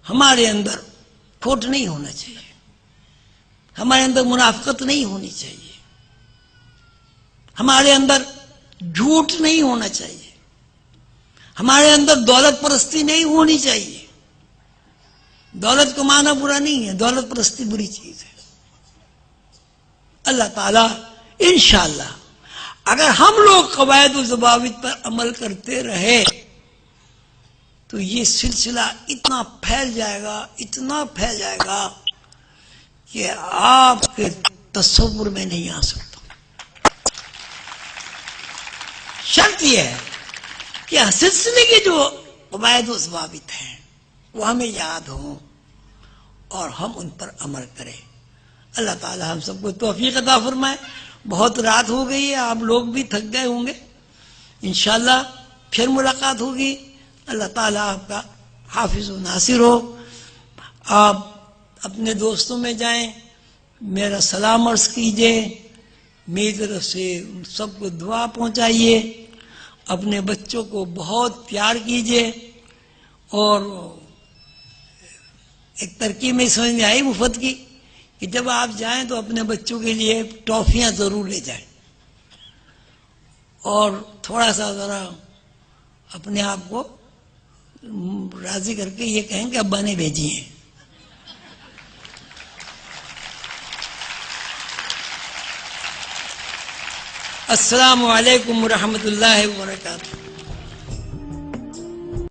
ہمارے اندر کھوٹ نہیں ہونا چاہیے, ہمارے اندر منافقت نہیں ہونی چاہیے, ہمارے اندر جھوٹ نہیں ہونا چاہیے, ہمارے اندر دولت پرستی نہیں ہونی چاہیے. دولت کو مانا برا نہیں ہے, دولت پرستی بری چیز ہے. اللہ تعالیٰ انشاءاللہ اگر ہم لوگ قواعد و ضوابط پر عمل کرتے رہے تو یہ سلسلہ اتنا پھیل جائے گا, اتنا پھیل جائے گا کہ آپ کے تصور میں نہیں آ سکتا. شرط یہ ہے کہ سلسلے کے جو قواعد و ضوابط ہیں وہ ہمیں یاد ہوں اور ہم ان پر عمل کریں. اللہ تعالی ہم سب کو توفیق عطا فرمائے. بہت رات ہو گئی ہے, آپ لوگ بھی تھک گئے ہوں گے. انشاءاللہ پھر ملاقات ہوگی. اللہ تعالی آپ کا حافظ و ناصر ہو. آپ اپنے دوستوں میں جائیں, میرا سلام عرض کیجئے, میری طرف سے سب کو دعا پہنچائیے. اپنے بچوں کو بہت پیار کیجئے. اور ایک ترکیب میں سمجھ میں آئی مفت کی کہ جب آپ جائیں تو اپنے بچوں کے لیے ٹافیاں ضرور لے جائیں, اور تھوڑا سا ذرا اپنے آپ کو راضی کر کے یہ کہیں کہ ابا نے بھیجی ہیں. السلام علیکم ورحمۃ اللہ وبرکاتہ.